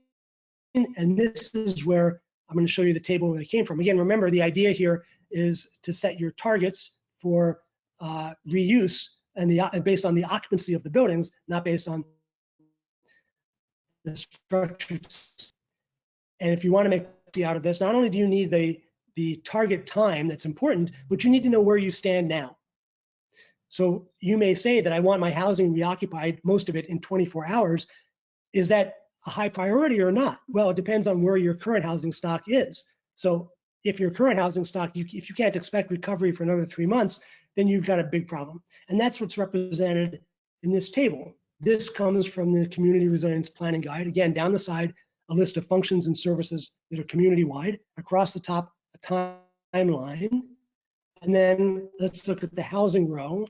And this is where I'm going to show you the table where it came from. Again, remember, the idea here is to set your targets for reuse and based on the occupancy of the buildings, not based on the structures. And if you want to make out of this, not only do you need the target time, that's important, but you need to know where you stand now. So you may say that I want my housing reoccupied, most of it in 24 hours. Is that a high priority or not? Well, it depends on where your current housing stock is. So if your current housing stock, if you can't expect recovery for another 3 months, then you've got a big problem. And that's what's represented in this table. This comes from the Community Resilience Planning Guide. Again, down the side, a list of functions and services that are community-wide. Across the top, a timeline. And then let's look at the housing row.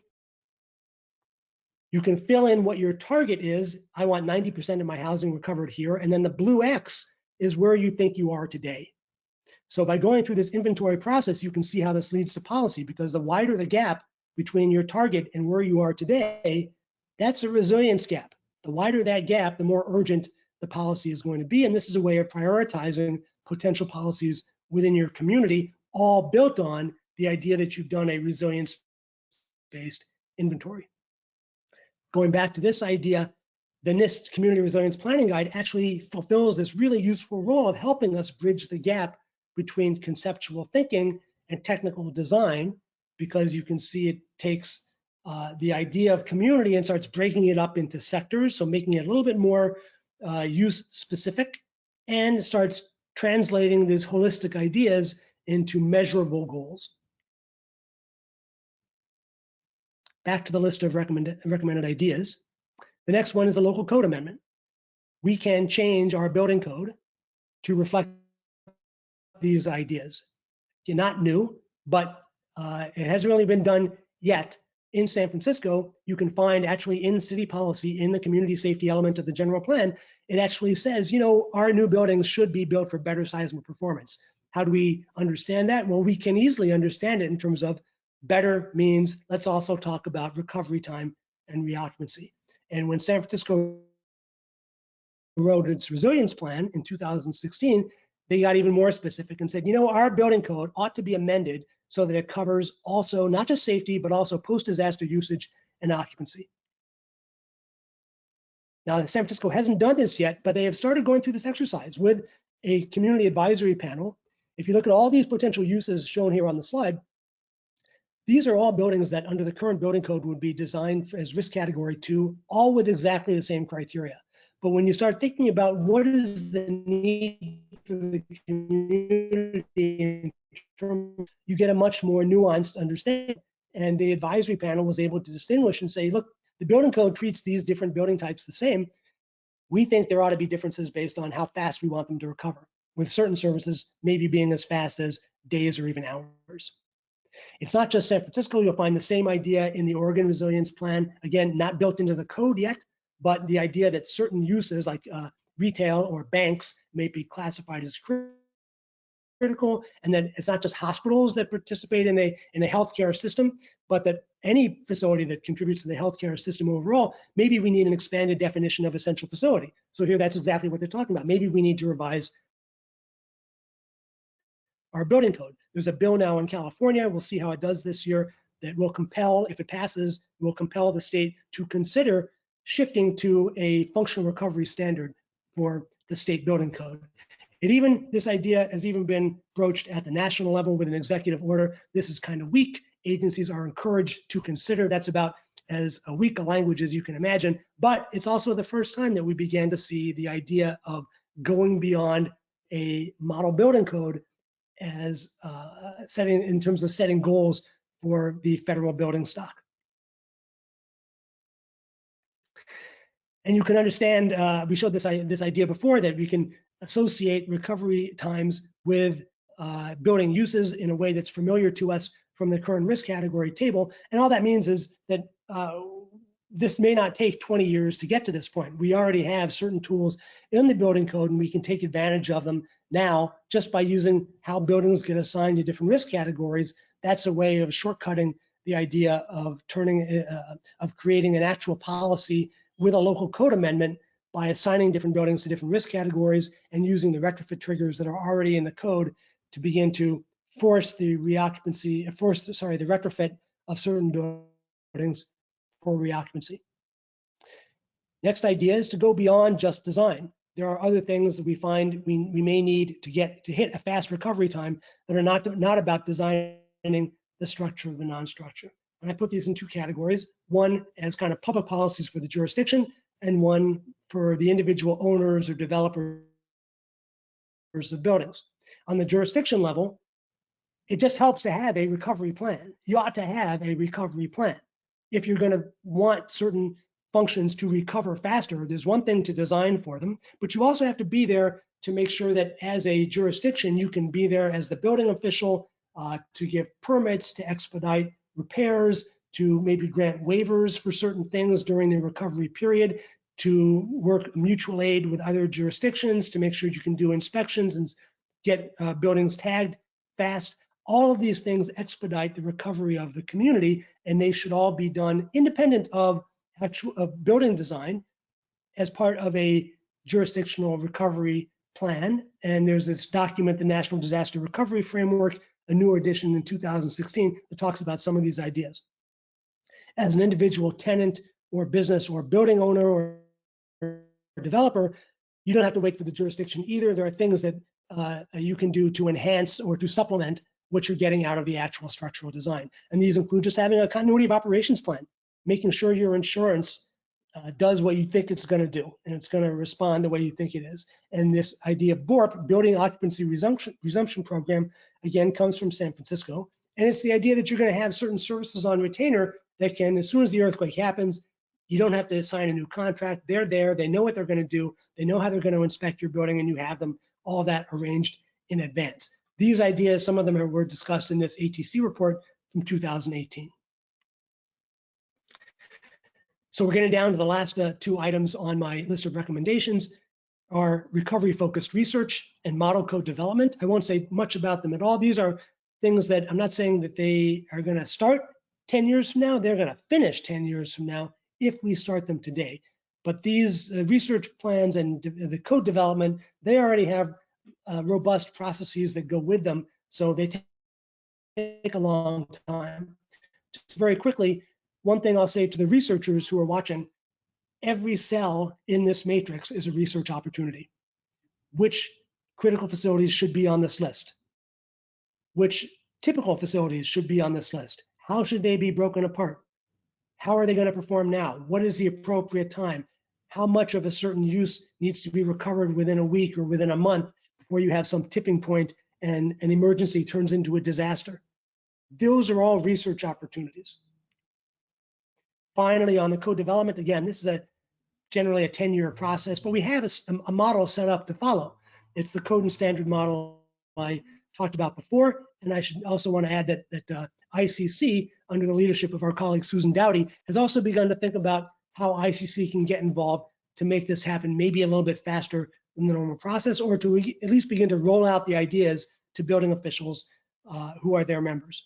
You can fill in what your target is. I want 90% of my housing recovered here. And then the blue X is where you think you are today. So by going through this inventory process, you can see how this leads to policy, because the wider the gap between your target and where you are today, that's a resilience gap. The wider that gap, the more urgent the policy is going to be. And this is a way of prioritizing potential policies within your community, all built on the idea that you've done a resilience-based inventory. Going back to this idea, the NIST Community Resilience Planning Guide actually fulfills this really useful role of helping us bridge the gap between conceptual thinking and technical design, because you can see it takes the idea of community and starts breaking it up into sectors, so making it a little bit more use specific, and starts translating these holistic ideas into measurable goals. Back to the list of recommended ideas. The next one is a local code amendment. We can change our building code to reflect these ideas. You're not new, but it hasn't really been done yet. In San Francisco, you can find actually in city policy, in the community safety element of the general plan, it actually says, you know, our new buildings should be built for better seismic performance. How do we understand that? Well, we can easily understand it in terms of better means let's also talk about recovery time and reoccupancy. And when San Francisco wrote its resilience plan in 2016, they got even more specific and said, you know, our building code ought to be amended so that it covers also not just safety, but also post-disaster usage and occupancy. Now, San Francisco hasn't done this yet, but they have started going through this exercise with a community advisory panel. If you look at all these potential uses shown here on the slide, these are all buildings that under the current building code would be designed as risk category 2, all with exactly the same criteria. But when you start thinking about what is the need for the community, you get a much more nuanced understanding. And the advisory panel was able to distinguish and say, look, the building code treats these different building types the same. We think there ought to be differences based on how fast we want them to recover, with certain services maybe being as fast as days or even hours. It's not just San Francisco. You'll find the same idea in the Oregon Resilience Plan. Again, not built into the code yet, but the idea that certain uses like retail or banks may be classified as critical, and that it's not just hospitals that participate in the healthcare system, but that any facility that contributes to the healthcare system overall, maybe we need an expanded definition of essential facility. So here, that's exactly what they're talking about. Maybe we need to revise our building code. There's a bill now in California, we'll see how it does this year, that will compel, if it passes, will compel the state to consider shifting to a functional recovery standard for the state building code. This idea has even been broached at the national level with an executive order. This is kind of weak. Agencies are encouraged to consider. That's about as weak a language as you can imagine, but it's also the first time that we began to see the idea of going beyond a model building code as in terms of setting goals for the federal building stock. And you can understand, we showed this idea before, that we can associate recovery times with building uses in a way that's familiar to us from the current risk category table. And all that means is that this may not take 20 years to get to this point. We already have certain tools in the building code, and we can take advantage of them now just by using how buildings get assigned to different risk categories. That's a way of shortcutting the idea of creating an actual policy with a local code amendment by assigning different buildings to different risk categories and using the retrofit triggers that are already in the code to begin to force the retrofit of certain buildings for reoccupancy. Next idea is to go beyond just design. There are other things that we find we may need to hit a fast recovery time that are not about designing the structure of the non-structure. And I put these in two categories, one as kind of public policies for the jurisdiction, and one for the individual owners or developers of buildings. On the jurisdiction level, it just helps to have a recovery plan. You ought to have a recovery plan. If you're going to want certain functions to recover faster, there's one thing to design for them, but you also have to be there to make sure that as a jurisdiction, you can be there as the building official to give permits, to expedite repairs, to maybe grant waivers for certain things during the recovery period, to work mutual aid with other jurisdictions to make sure you can do inspections and get buildings tagged fast. All of these things expedite the recovery of the community, and they should all be done independent of building design as part of a jurisdictional recovery plan. And there's this document, the National Disaster Recovery Framework, a newer edition in 2016 that talks about some of these ideas. As an individual tenant or business or building owner or developer, you don't have to wait for the jurisdiction either. There are things that you can do to enhance or to supplement what you're getting out of the actual structural design. And these include just having a continuity of operations plan, making sure your insurance does what you think it's going to do, and it's going to respond the way you think it is. And this idea of BORP, Building Occupancy Resumption Program, again, comes from San Francisco. And it's the idea that you're going to have certain services on retainer that can, as soon as the earthquake happens, you don't have to sign a new contract. They're there, they know what they're going to do, they know how they're going to inspect your building, and you have them all that arranged in advance. These ideas, some of them were discussed in this ATC report from 2018. So we're getting down to the last two items on my list of recommendations are recovery-focused research and model code development. I won't say much about them at all. These are things that I'm not saying that they are going to start 10 years from now. They're going to finish 10 years from now if we start them today. But these research plans and the code development, they already have robust processes that go with them. So they take a long time. Just very quickly, one thing I'll say to the researchers who are watching, every cell in this matrix is a research opportunity. Which critical facilities should be on this list? Which typical facilities should be on this list? How should they be broken apart? How are they going to perform now? What is the appropriate time? How much of a certain use needs to be recovered within a week or within a month before you have some tipping point and an emergency turns into a disaster? Those are all research opportunities. Finally, on the code development, again, this is generally a 10-year process, but we have a model set up to follow. It's the code and standard model I talked about before, and I should also want to add that ICC, under the leadership of our colleague Susan Dowdy, has also begun to think about how ICC can get involved to make this happen maybe a little bit faster than the normal process, or to at least begin to roll out the ideas to building officials who are their members.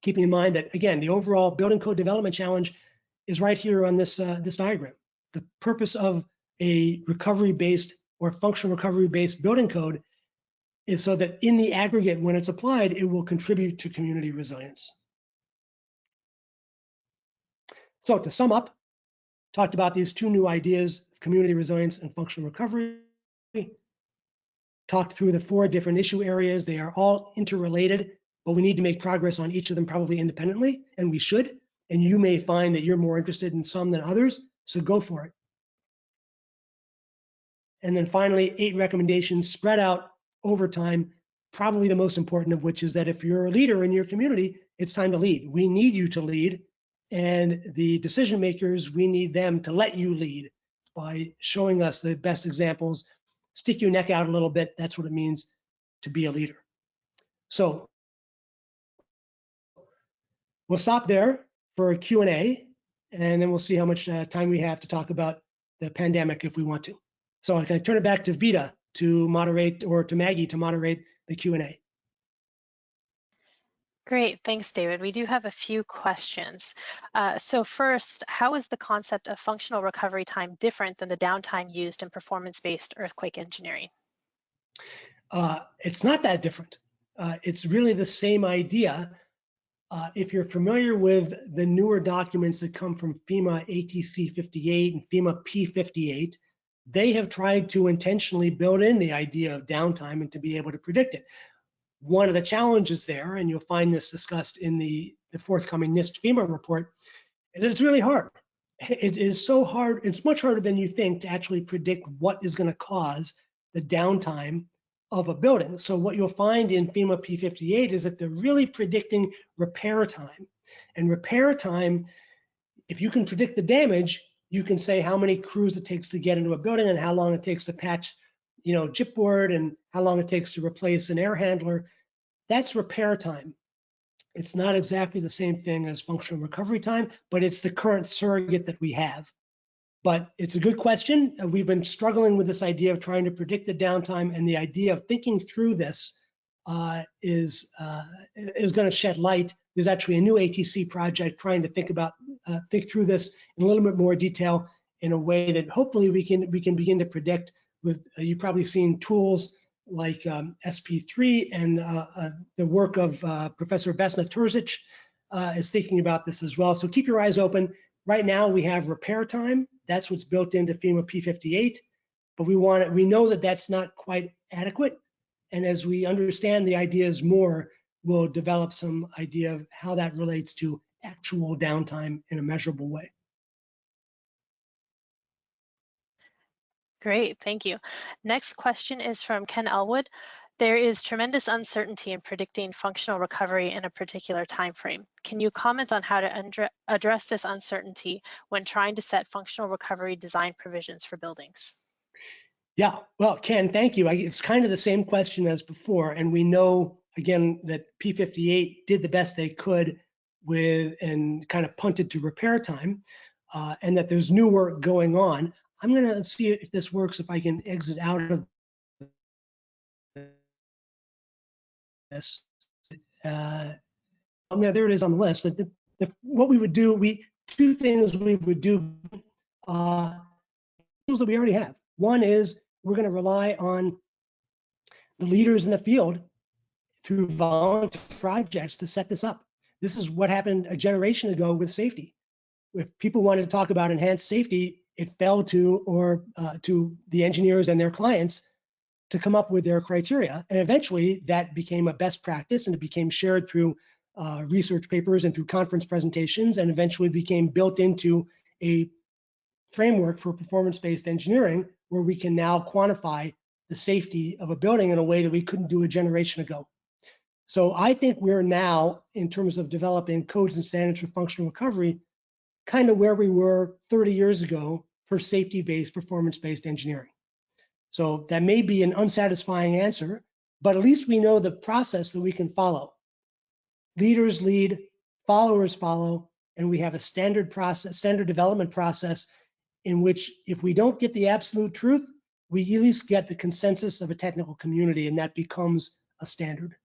Keeping in mind that, again, the overall building code development challenge is right here on this diagram. The purpose of a recovery-based or functional recovery-based building code is so that in the aggregate, when it's applied, it will contribute to community resilience. So to sum up, talked about these two new ideas, community resilience and functional recovery. Talked through the 4 different issue areas. They are all interrelated, but we need to make progress on each of them probably independently, and we should. And you may find that you're more interested in some than others, so go for it. And then finally, 8 recommendations spread out over time, probably the most important of which is that if you're a leader in your community, it's time to lead. We need you to lead, and the decision makers, we need them to let you lead by showing us the best examples. Stick your neck out a little bit. That's what it means to be a leader. So we'll stop there for a Q&A, and then we'll see how much time we have to talk about the pandemic if we want to. So I can turn it back to Vita to moderate, or to Maggie to moderate the Q&A. Great, thanks, David. We do have a few questions. So first, how is the concept of functional recovery time different than the downtime used in performance-based earthquake engineering? It's not that different. It's really the same idea. If you're familiar with the newer documents that come from FEMA ATC 58 and FEMA P58, they have tried to intentionally build in the idea of downtime and to be able to predict it. One of the challenges there, and you'll find this discussed in the forthcoming NIST FEMA report, is that it's really hard. It is so hard, it's much harder than you think to actually predict what is going to cause the downtime of a building. So what you'll find in FEMA P58 is that they're really predicting repair time. And repair time, if you can predict the damage, you can say how many crews it takes to get into a building and how long it takes to patch, chipboard, and how long it takes to replace an air handler. That's repair time. It's not exactly the same thing as functional recovery time, but it's the current surrogate that we have. But it's a good question. We've been struggling with this idea of trying to predict the downtime, and the idea of thinking through this is going to shed light. There's actually a new ATC project trying to think through this in a little bit more detail in a way that hopefully we can begin to predict. With you've probably seen tools like SP3 and the work of Professor Vesna Terzic is thinking about this as well. So keep your eyes open. Right now we have repair time. That's what's built into FEMA P58, but we know that that's not quite adequate. And as we understand the ideas more, we'll develop some idea of how that relates to actual downtime in a measurable way. Great, thank you. Next question is from Ken Elwood. There is tremendous uncertainty in predicting functional recovery in a particular time frame. Can you comment on how to address this uncertainty when trying to set functional recovery design provisions for buildings? Yeah, well, Ken, thank you. It's kind of the same question as before, and we know, again, that P58 did the best they could with and kind of punted to repair time, and that there's new work going on. I'm going to see if this works, if I can exit out of this. There it is on the list. What we would do, two things we would do, tools that we already have. One is we're going to rely on the leaders in the field through volunteer projects to set this up. This is what happened a generation ago with safety. If people wanted to talk about enhanced safety, it fell to the engineers and their clients to come up with their criteria. And eventually that became a best practice, and it became shared through research papers and through conference presentations, and eventually became built into a framework for performance-based engineering, where we can now quantify the safety of a building in a way that we couldn't do a generation ago. So I think we're now, in terms of developing codes and standards for functional recovery, kind of where we were 30 years ago for safety-based, performance-based engineering. So that may be an unsatisfying answer, but at least we know the process that we can follow. Leaders lead, followers follow, and we have a standard process, standard development process in which if we don't get the absolute truth, we at least get the consensus of a technical community, and that becomes a standard.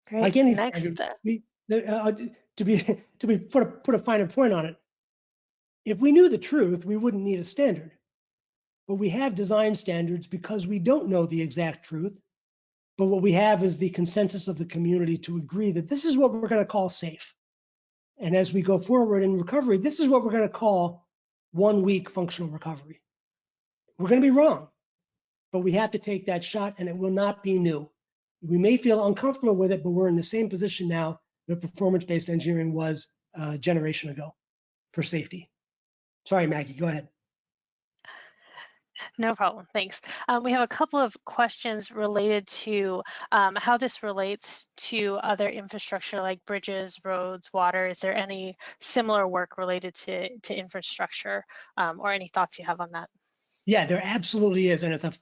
Great. Like any Next, standard, put a finer point on it. If we knew the truth, we wouldn't need a standard. But we have design standards because we don't know the exact truth. But what we have is the consensus of the community to agree that this is what we're going to call safe. And as we go forward in recovery, this is what we're going to call 1 week functional recovery. We're going to be wrong, but we have to take that shot, and it will not be new. We may feel uncomfortable with it, but we're in the same position now that performance-based engineering was a generation ago for safety. Sorry, Maggie, go ahead. no problem, thanks. We have a couple of questions related to how this relates to other infrastructure like bridges, roads, water. Is there any similar work related to infrastructure or any thoughts you have on that? Yeah, there absolutely is, and it's a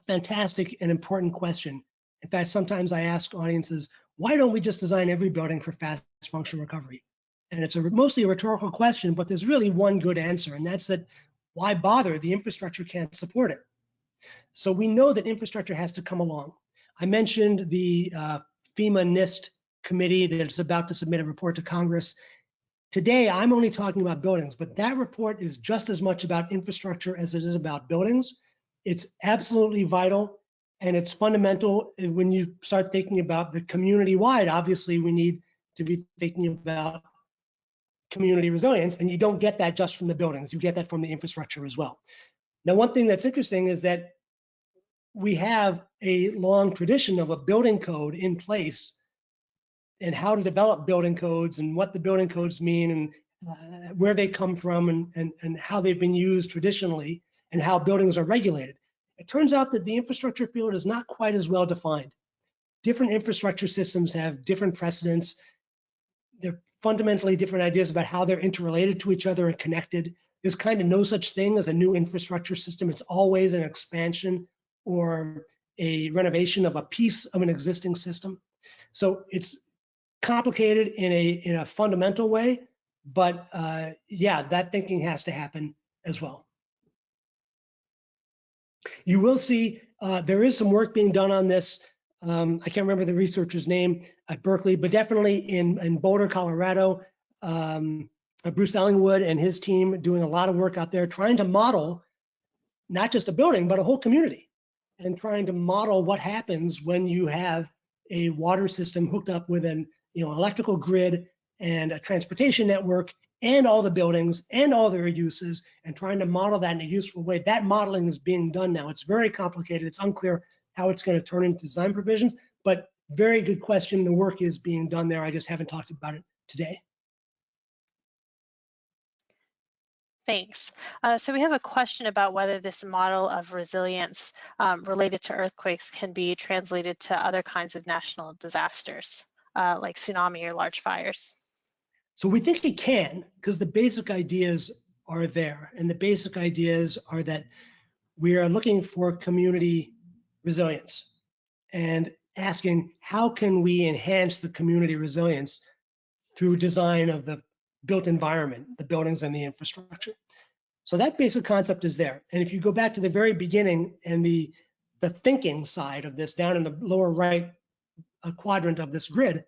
fantastic and important question. In fact, sometimes I ask audiences, why don't we just design every building for fast functional recovery? And it's mostly a rhetorical question, but there's really one good answer, and that's that why bother? The infrastructure can't support it. So we know that infrastructure has to come along. I mentioned the FEMA NIST committee that's about to submit a report to Congress. Today, I'm only talking about buildings, but that report is just as much about infrastructure as it is about buildings. It's absolutely vital, and it's fundamental when you start thinking about the community-wide. Obviously, we need to be thinking about community resilience, and you don't get that just from the buildings. You get that from the infrastructure as well. Now, one thing that's interesting is that we have a long tradition of a building code in place and how to develop building codes and what the building codes mean and where they come from and how they've been used traditionally and how buildings are regulated. It turns out that the infrastructure field is not quite as well defined. Different infrastructure systems have different precedents. They're fundamentally different ideas about how they're interrelated to each other and connected. There's kind of no such thing as a new infrastructure system. It's always an expansion or a renovation of a piece of an existing system. So it's complicated in a fundamental way, but yeah, that thinking has to happen as well. You will see there is some work being done on this. I can't remember the researcher's name at Berkeley, but definitely in Boulder, Colorado, Bruce Ellingwood and his team doing a lot of work out there trying to model not just a building, but a whole community, and trying to model what happens when you have a water system hooked up with an electrical grid and a transportation network and all the buildings and all their uses, and trying to model that in a useful way. That modeling is being done now. It's very complicated. It's unclear how it's going to turn into design provisions, but very good question. The work is being done there. I just haven't talked about it today. Thanks. So we have a question about whether this model of resilience related to earthquakes can be translated to other kinds of national disasters, like tsunami or large fires. So we think it can, because the basic ideas are there. And the basic ideas are that we are looking for community resilience and asking how can we enhance the community resilience through design of the built environment, the buildings and the infrastructure. So that basic concept is there. And if you go back to the very beginning and the thinking side of this down in the lower right quadrant of this grid,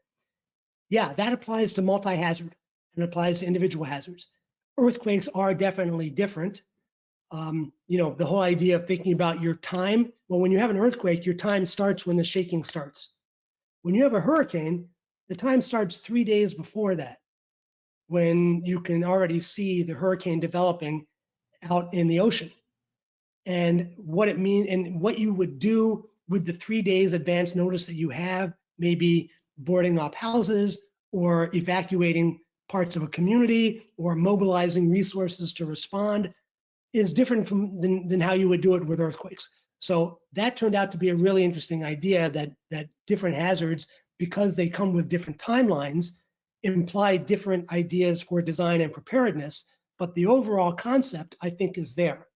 yeah, that applies to multi-hazard and applies to individual hazards. Earthquakes are definitely different. The whole idea of thinking about your time, well, when you have an earthquake, your time starts when the shaking starts. When you have a hurricane, the time starts 3 days before that, when you can already see the hurricane developing out in the ocean. And what it means and what you would do with the 3 days advance notice that you have, maybe boarding up houses or evacuating parts of a community or mobilizing resources to respond, is different than how you would do it with earthquakes. So that turned out to be a really interesting idea that different hazards, because they come with different timelines, imply different ideas for design and preparedness, but the overall concept, I think, is there.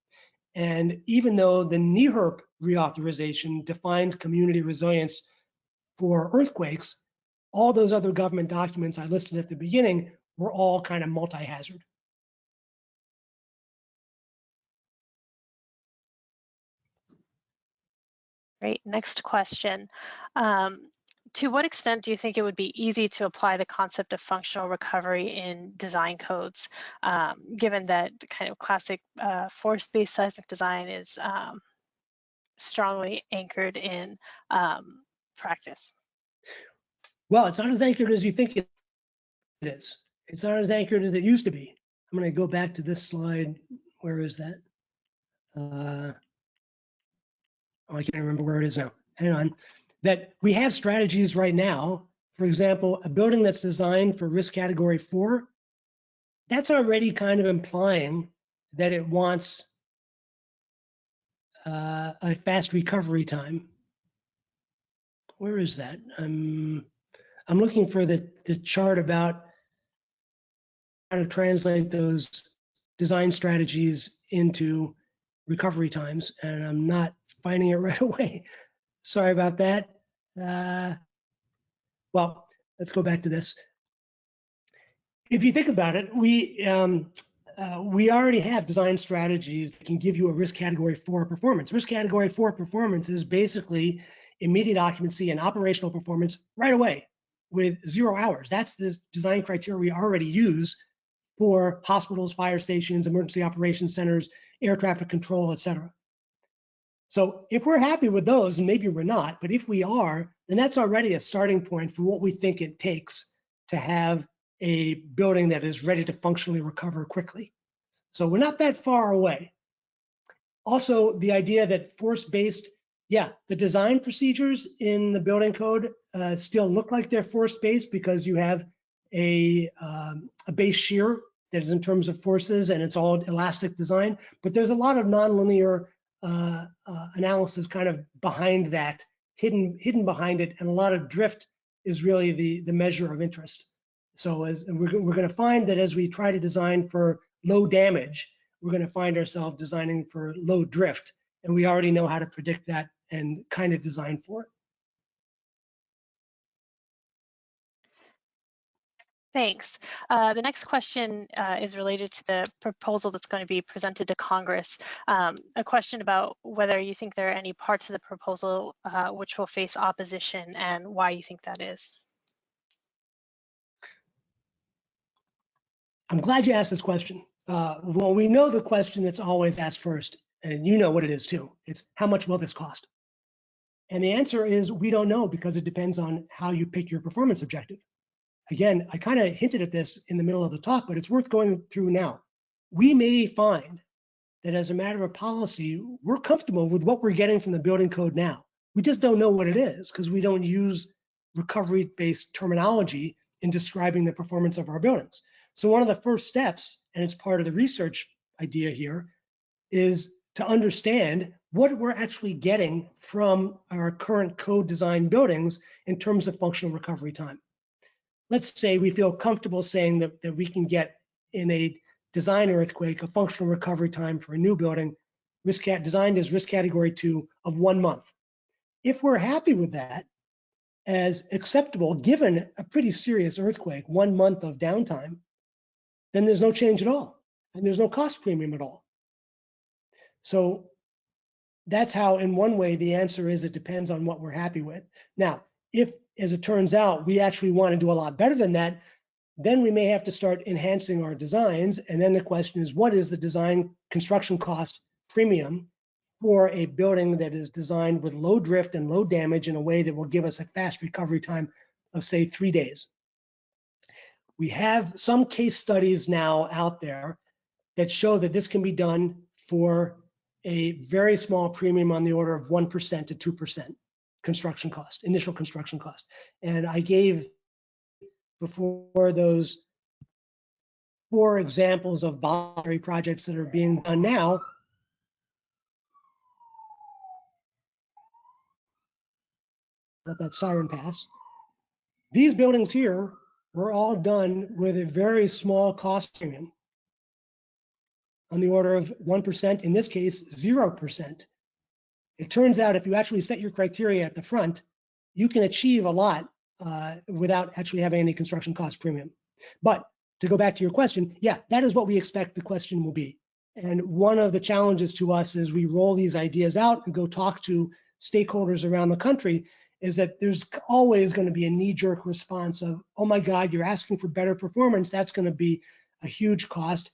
And even though the M.EERI reauthorization defined community resilience for earthquakes, all those other government documents I listed at the beginning were all kind of multi-hazard. Great. Next question. To what extent do you think it would be easy to apply the concept of functional recovery in design codes, given that kind of classic force-based seismic design is strongly anchored in practice? Well, it's not as anchored as you think it is. It's not as anchored as it used to be. I'm going to go back to this slide. Where is that? Oh, I can't remember where it is now. Hang on. That we have strategies right now. For example, a building that's designed for risk category 4, that's already kind of implying that it wants a fast recovery time. Where is that? I'm looking for the chart about how to translate those design strategies into recovery times, and I'm not finding it right away. Sorry about that. Well, let's go back to this. If you think about it, we already have design strategies that can give you a risk category 4 performance. Risk category 4 performance is basically immediate occupancy and operational performance right away with 0 hours. That's the design criteria we already use for hospitals, fire stations, emergency operations centers, air traffic control, et cetera. So if we're happy with those, and maybe we're not, but if we are, then that's already a starting point for what we think it takes to have a building that is ready to functionally recover quickly. So we're not that far away. Also, the idea that force-based, yeah, the design procedures in the building code still look like they're force-based because you have a base shear that is in terms of forces and it's all elastic design, but there's a lot of nonlinear analysis kind of behind that, hidden behind it, and a lot of drift is really the measure of interest. So as we're going to find that as we try to design for low damage, we're going to find ourselves designing for low drift, and we already know how to predict that and kind of design for it. Thanks. The next question is related to the proposal that's going to be presented to Congress. A question about whether you think there are any parts of the proposal which will face opposition and why you think that is. I'm glad you asked this question. Well, we know the question that's always asked first, and you know what it is too. It's how much will this cost? And the answer is we don't know because it depends on how you pick your performance objective. Again, I kind of hinted at this in the middle of the talk, but it's worth going through now. We may find that as a matter of policy, we're comfortable with what we're getting from the building code now. We just don't know what it is because we don't use recovery-based terminology in describing the performance of our buildings. So one of the first steps, and it's part of the research idea here, is to understand what we're actually getting from our current code design buildings in terms of functional recovery time. Let's say we feel comfortable saying that we can get in a design earthquake a functional recovery time for a new building designed as risk category 2 of 1 month. If we're happy with that as acceptable given a pretty serious earthquake, 1 month of downtime, then there's no change at all and there's no cost premium at all. So that's how, in one way, the answer is it depends on what we're happy with. Now, if, as it turns out, we actually want to do a lot better than that, then we may have to start enhancing our designs. And then the question is, what is the design construction cost premium for a building that is designed with low drift and low damage in a way that will give us a fast recovery time of, say, 3 days? We have some case studies now out there that show that this can be done for a very small premium on the order of 1% to 2% construction cost, initial construction cost. And I gave before those 4 examples of voluntary projects that are being done now. let that siren pass. These buildings here were all done with a very small cost premium on the order of 1%, in this case, 0%. It turns out if you actually set your criteria at the front, you can achieve a lot without actually having any construction cost premium. But to go back to your question, yeah, that is what we expect the question will be. And one of the challenges to us as we roll these ideas out and go talk to stakeholders around the country is that there's always going to be a knee-jerk response of, oh my God, you're asking for better performance. That's going to be a huge cost.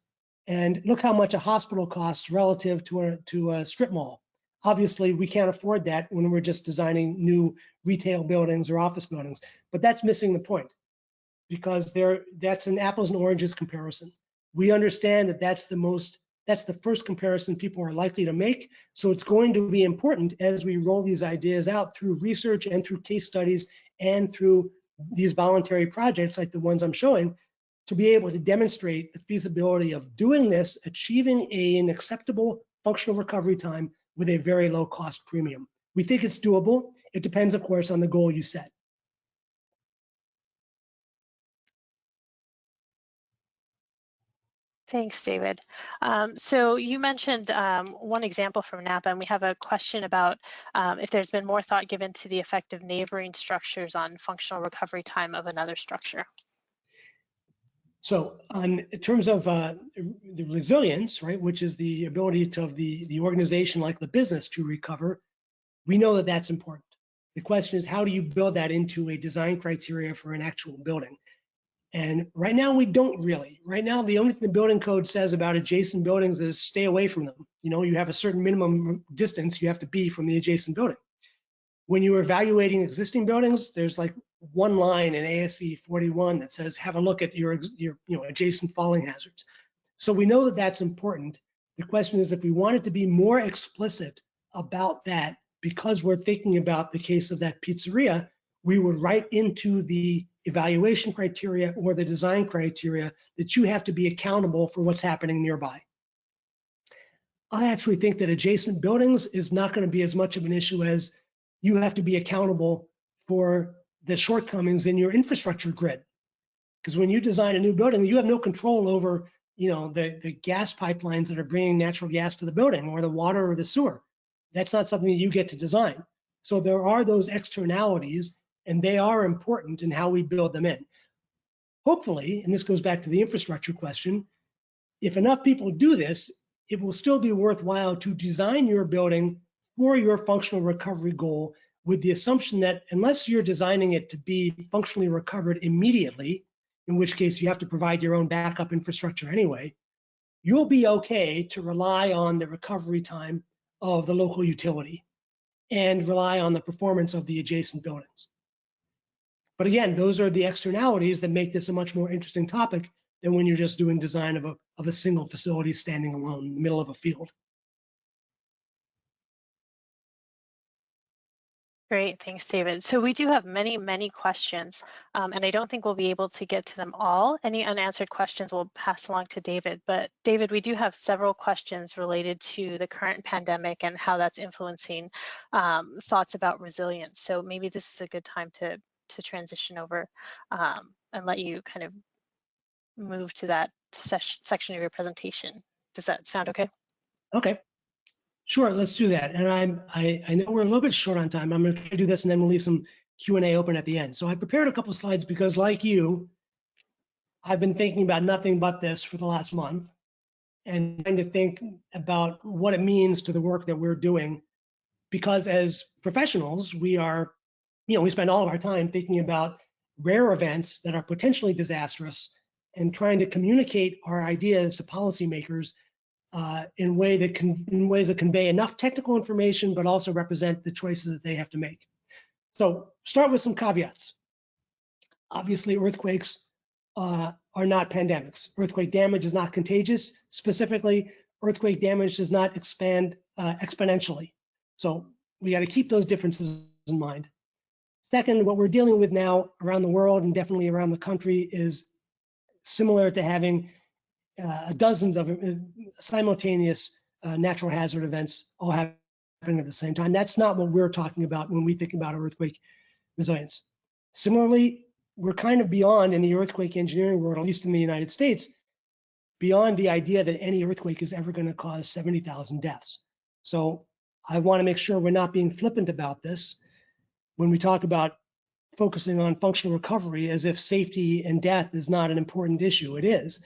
And look how much a hospital costs relative to a strip mall. Obviously, we can't afford that when we're just designing new retail buildings or office buildings. But that's missing the point, because that's an apples and oranges comparison. We understand that that's the first comparison people are likely to make. So it's going to be important as we roll these ideas out through research and through case studies and through these voluntary projects like the ones I'm showing, to be able to demonstrate the feasibility of doing this, achieving an acceptable functional recovery time with a very low cost premium. We think it's doable. It depends, of course, on the goal you set. Thanks, David. So you mentioned one example from Napa, and we have a question about if there's been more thought given to the effect of neighboring structures on functional recovery time of another structure. So in terms of the resilience, right, which is the ability of the organization like the business to recover, we know that that's important. The question is, how do you build that into a design criteria for an actual building? And right now we don't really. Right now, the only thing the building code says about adjacent buildings is stay away from them. You know, you have a certain minimum distance you have to be from the adjacent building. When you're evaluating existing buildings, there's like one line in ASC 41 that says, have a look at your adjacent falling hazards. So we know that that's important. The question is, if we wanted to be more explicit about that, because we're thinking about the case of that pizzeria, we would write into the evaluation criteria or the design criteria that you have to be accountable for what's happening nearby. I actually think that adjacent buildings is not going to be as much of an issue as you have to be accountable for the shortcomings in your infrastructure grid. Because when you design a new building, you have no control over, the gas pipelines that are bringing natural gas to the building, or the water or the sewer. That's not something that you get to design. So there are those externalities, and they are important in how we build them in. Hopefully, and this goes back to the infrastructure question, if enough people do this, it will still be worthwhile to design your building for your functional recovery goal, with the assumption that unless you're designing it to be functionally recovered immediately, in which case you have to provide your own backup infrastructure anyway, you'll be okay to rely on the recovery time of the local utility and rely on the performance of the adjacent buildings. But again, those are the externalities that make this a much more interesting topic than when you're just doing design of a single facility standing alone in the middle of a field. Great, thanks, David. So we do have many, many questions, and I don't think we'll be able to get to them all. Any unanswered questions we'll pass along to David. But David, we do have several questions related to the current pandemic and how that's influencing thoughts about resilience. So maybe this is a good time to transition over and let you kind of move to that section of your presentation. Does that sound okay? Okay. Sure, let's do that. And I know we're a little bit short on time. I'm going to try to do this, and then we'll leave some Q&A open at the end. So I prepared a couple of slides because, like you, I've been thinking about nothing but this for the last month, and trying to think about what it means to the work that we're doing. Because as professionals, we spend all of our time thinking about rare events that are potentially disastrous and trying to communicate our ideas to policymakers in ways that convey enough technical information, but also represent the choices that they have to make. So start with some caveats. Obviously, earthquakes are not pandemics. Earthquake damage is not contagious. Specifically, earthquake damage does not expand exponentially. So we got to keep those differences in mind. Second, what we're dealing with now around the world and definitely around the country is similar to having dozens of simultaneous natural hazard events all happening at the same time. That's not what we're talking about when we think about earthquake resilience. Similarly, we're kind of beyond in the earthquake engineering world, at least in the United States, beyond the idea that any earthquake is ever going to cause 70,000 deaths. So I want to make sure we're not being flippant about this when we talk about focusing on functional recovery as if safety and death is not an important issue. It is.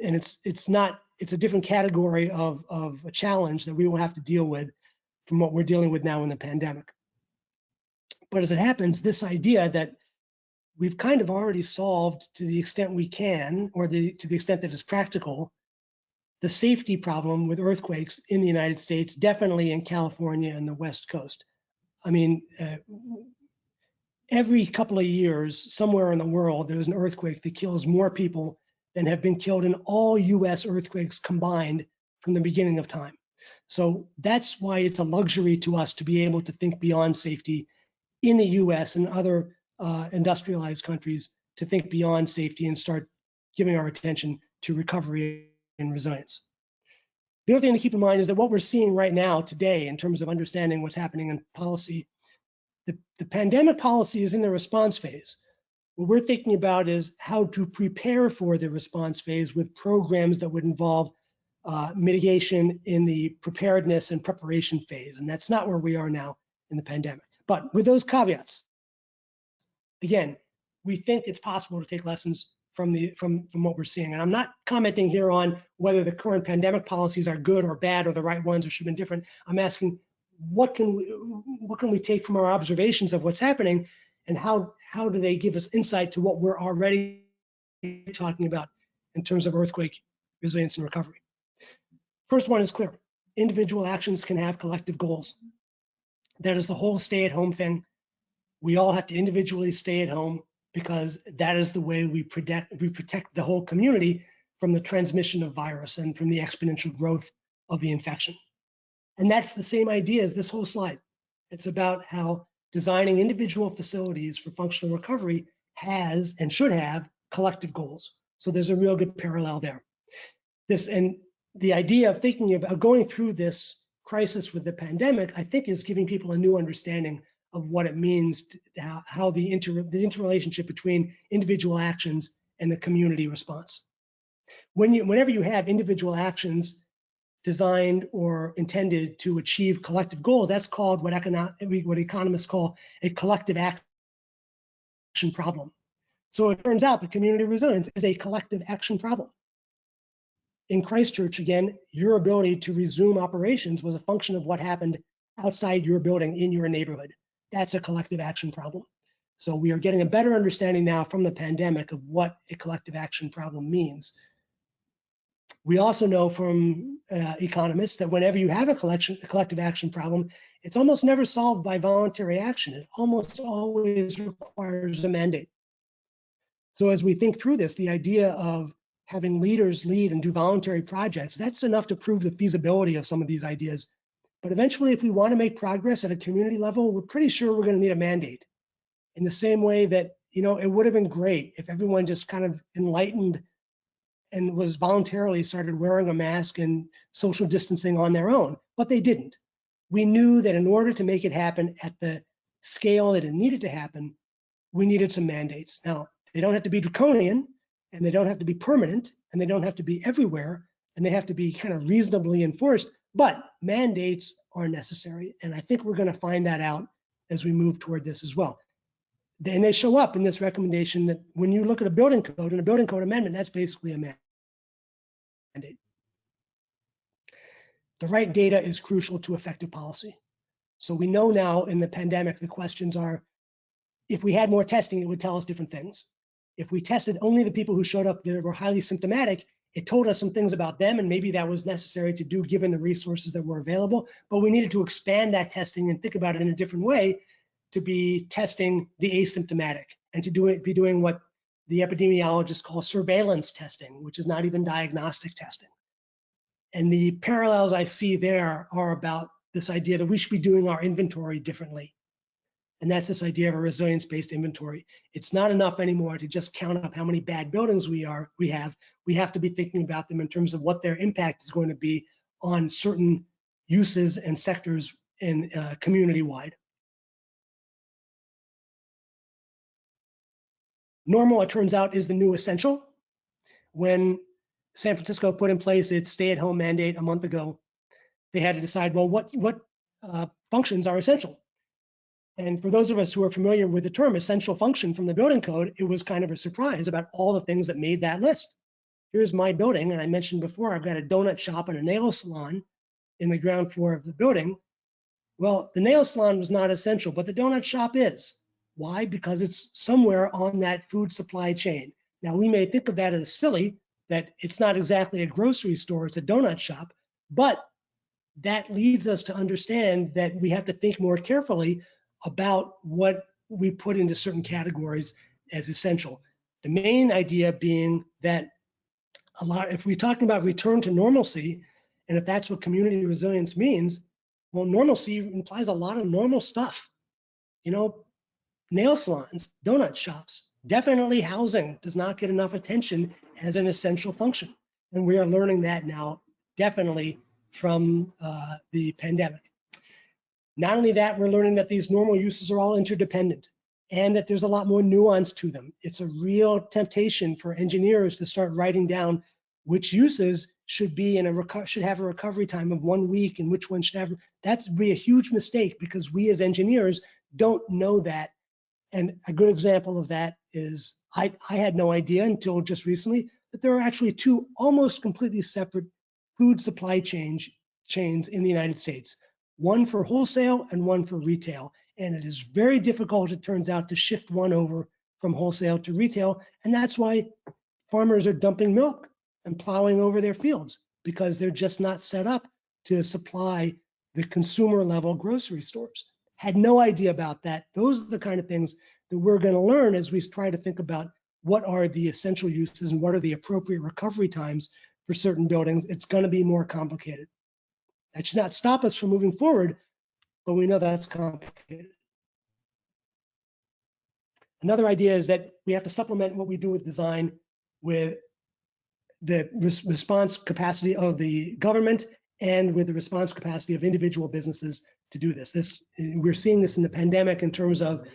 And it's not, it's a different category of a challenge that we will have to deal with from what we're dealing with now in the pandemic. But as it happens, this idea that we've kind of already solved to the extent we can, or to the extent that is practical, the safety problem with earthquakes in the United States, definitely in California and the West Coast. I mean, every couple of years, somewhere in the world, there's an earthquake that kills more people than have been killed in all US earthquakes combined from the beginning of time. So that's why it's a luxury to us to be able to think beyond safety in the US and other industrialized countries, to think beyond safety and start giving our attention to recovery and resilience. The other thing to keep in mind is that what we're seeing right now today in terms of understanding what's happening in policy, the pandemic policy is in the response phase. What we're thinking about is how to prepare for the response phase with programs that would involve mitigation in the preparedness and preparation phase. And that's not where we are now in the pandemic. But with those caveats, again, we think it's possible to take lessons from what we're seeing. And I'm not commenting here on whether the current pandemic policies are good or bad or the right ones or should have been different. I'm asking, what can we take from our observations of what's happening, and how do they give us insight to what we're already talking about in terms of earthquake resilience and recovery? First one is clear. Individual actions can have collective goals. That is the whole stay-at-home thing. We all have to individually stay at home because that is the way we protect the whole community from the transmission of virus and from the exponential growth of the infection. And that's the same idea as this whole slide. It's about how designing individual facilities for functional recovery has and should have collective goals. So there's a real good parallel there. And the idea of thinking about going through this crisis with the pandemic, I think, is giving people a new understanding of what it means, how the interrelationship between individual actions and the community response. Whenever you have individual actions designed or intended to achieve collective goals, that's called what economists call a collective action problem. So it turns out that community resilience is a collective action problem. In Christchurch, again, your ability to resume operations was a function of what happened outside your building in your neighborhood. That's a collective action problem. So we are getting a better understanding now from the pandemic of what a collective action problem means. We also know from economists that whenever you have a collective action problem, it's almost never solved by voluntary action. It almost always requires a mandate. So as we think through this, the idea of having leaders lead and do voluntary projects, that's enough to prove the feasibility of some of these ideas. But eventually, if we want to make progress at a community level, we're pretty sure we're going to need a mandate. In the same way that, it would have been great if everyone just kind of enlightened and was voluntarily started wearing a mask and social distancing on their own, but they didn't. We knew that in order to make it happen at the scale that it needed to happen, we needed some mandates. Now, they don't have to be draconian, and they don't have to be permanent, and they don't have to be everywhere, and they have to be kind of reasonably enforced, but mandates are necessary. And I think we're going to find that out as we move toward this as well. And they show up in this recommendation that when you look at a building code and a building code amendment, that's basically a mandate. The right data is crucial to effective policy. So we know now in the pandemic, the questions are, if we had more testing, it would tell us different things. If we tested only the people who showed up that were highly symptomatic, it told us some things about them, and maybe that was necessary to do given the resources that were available, but we needed to expand that testing and think about it in a different way, to be testing the asymptomatic and to be doing what the epidemiologists call surveillance testing, which is not even diagnostic testing. And the parallels I see there are about this idea that we should be doing our inventory differently. And that's this idea of a resilience-based inventory. It's not enough anymore to just count up how many bad buildings we have. We have to be thinking about them in terms of what their impact is going to be on certain uses and sectors in community-wide. Normal, it turns out, is the new essential. When San Francisco put in place its stay-at-home mandate a month ago, they had to decide, well, what functions are essential? And for those of us who are familiar with the term essential function from the building code, it was kind of a surprise about all the things that made that list. Here's my building, and I mentioned before, I've got a donut shop and a nail salon in the ground floor of the building. Well, the nail salon was not essential, but the donut shop is. Why? Because it's somewhere on that food supply chain. Now, we may think of that as silly, that it's not exactly a grocery store, it's a donut shop, but that leads us to understand that we have to think more carefully about what we put into certain categories as essential. The main idea being that if we're talking about return to normalcy, and if that's what community resilience means, well, normalcy implies a lot of normal stuff. You know, nail salons, donut shops, definitely housing does not get enough attention as an essential function. And we are learning that now, definitely from the pandemic. Not only that, we're learning that these normal uses are all interdependent and that there's a lot more nuance to them. It's a real temptation for engineers to start writing down which uses should be should have a recovery time of 1 week and which one should have. That's be a huge mistake because we as engineers don't know that. And a good example of that is I had no idea until just recently that there are actually two almost completely separate food supply chains in the United States, one for wholesale and one for retail. And it is very difficult, it turns out, to shift one over from wholesale to retail. And that's why farmers are dumping milk and plowing over their fields, because they're just not set up to supply the consumer level grocery stores. Had no idea about that. Those are the kind of things that we're going to learn as we try to think about what are the essential uses and what are the appropriate recovery times for certain buildings. It's going to be more complicated. That should not stop us from moving forward, but we know that's complicated. Another idea is that we have to supplement what we do with design with the response capacity of the government and with the response capacity of individual businesses to do this. We're seeing this in the pandemic in terms of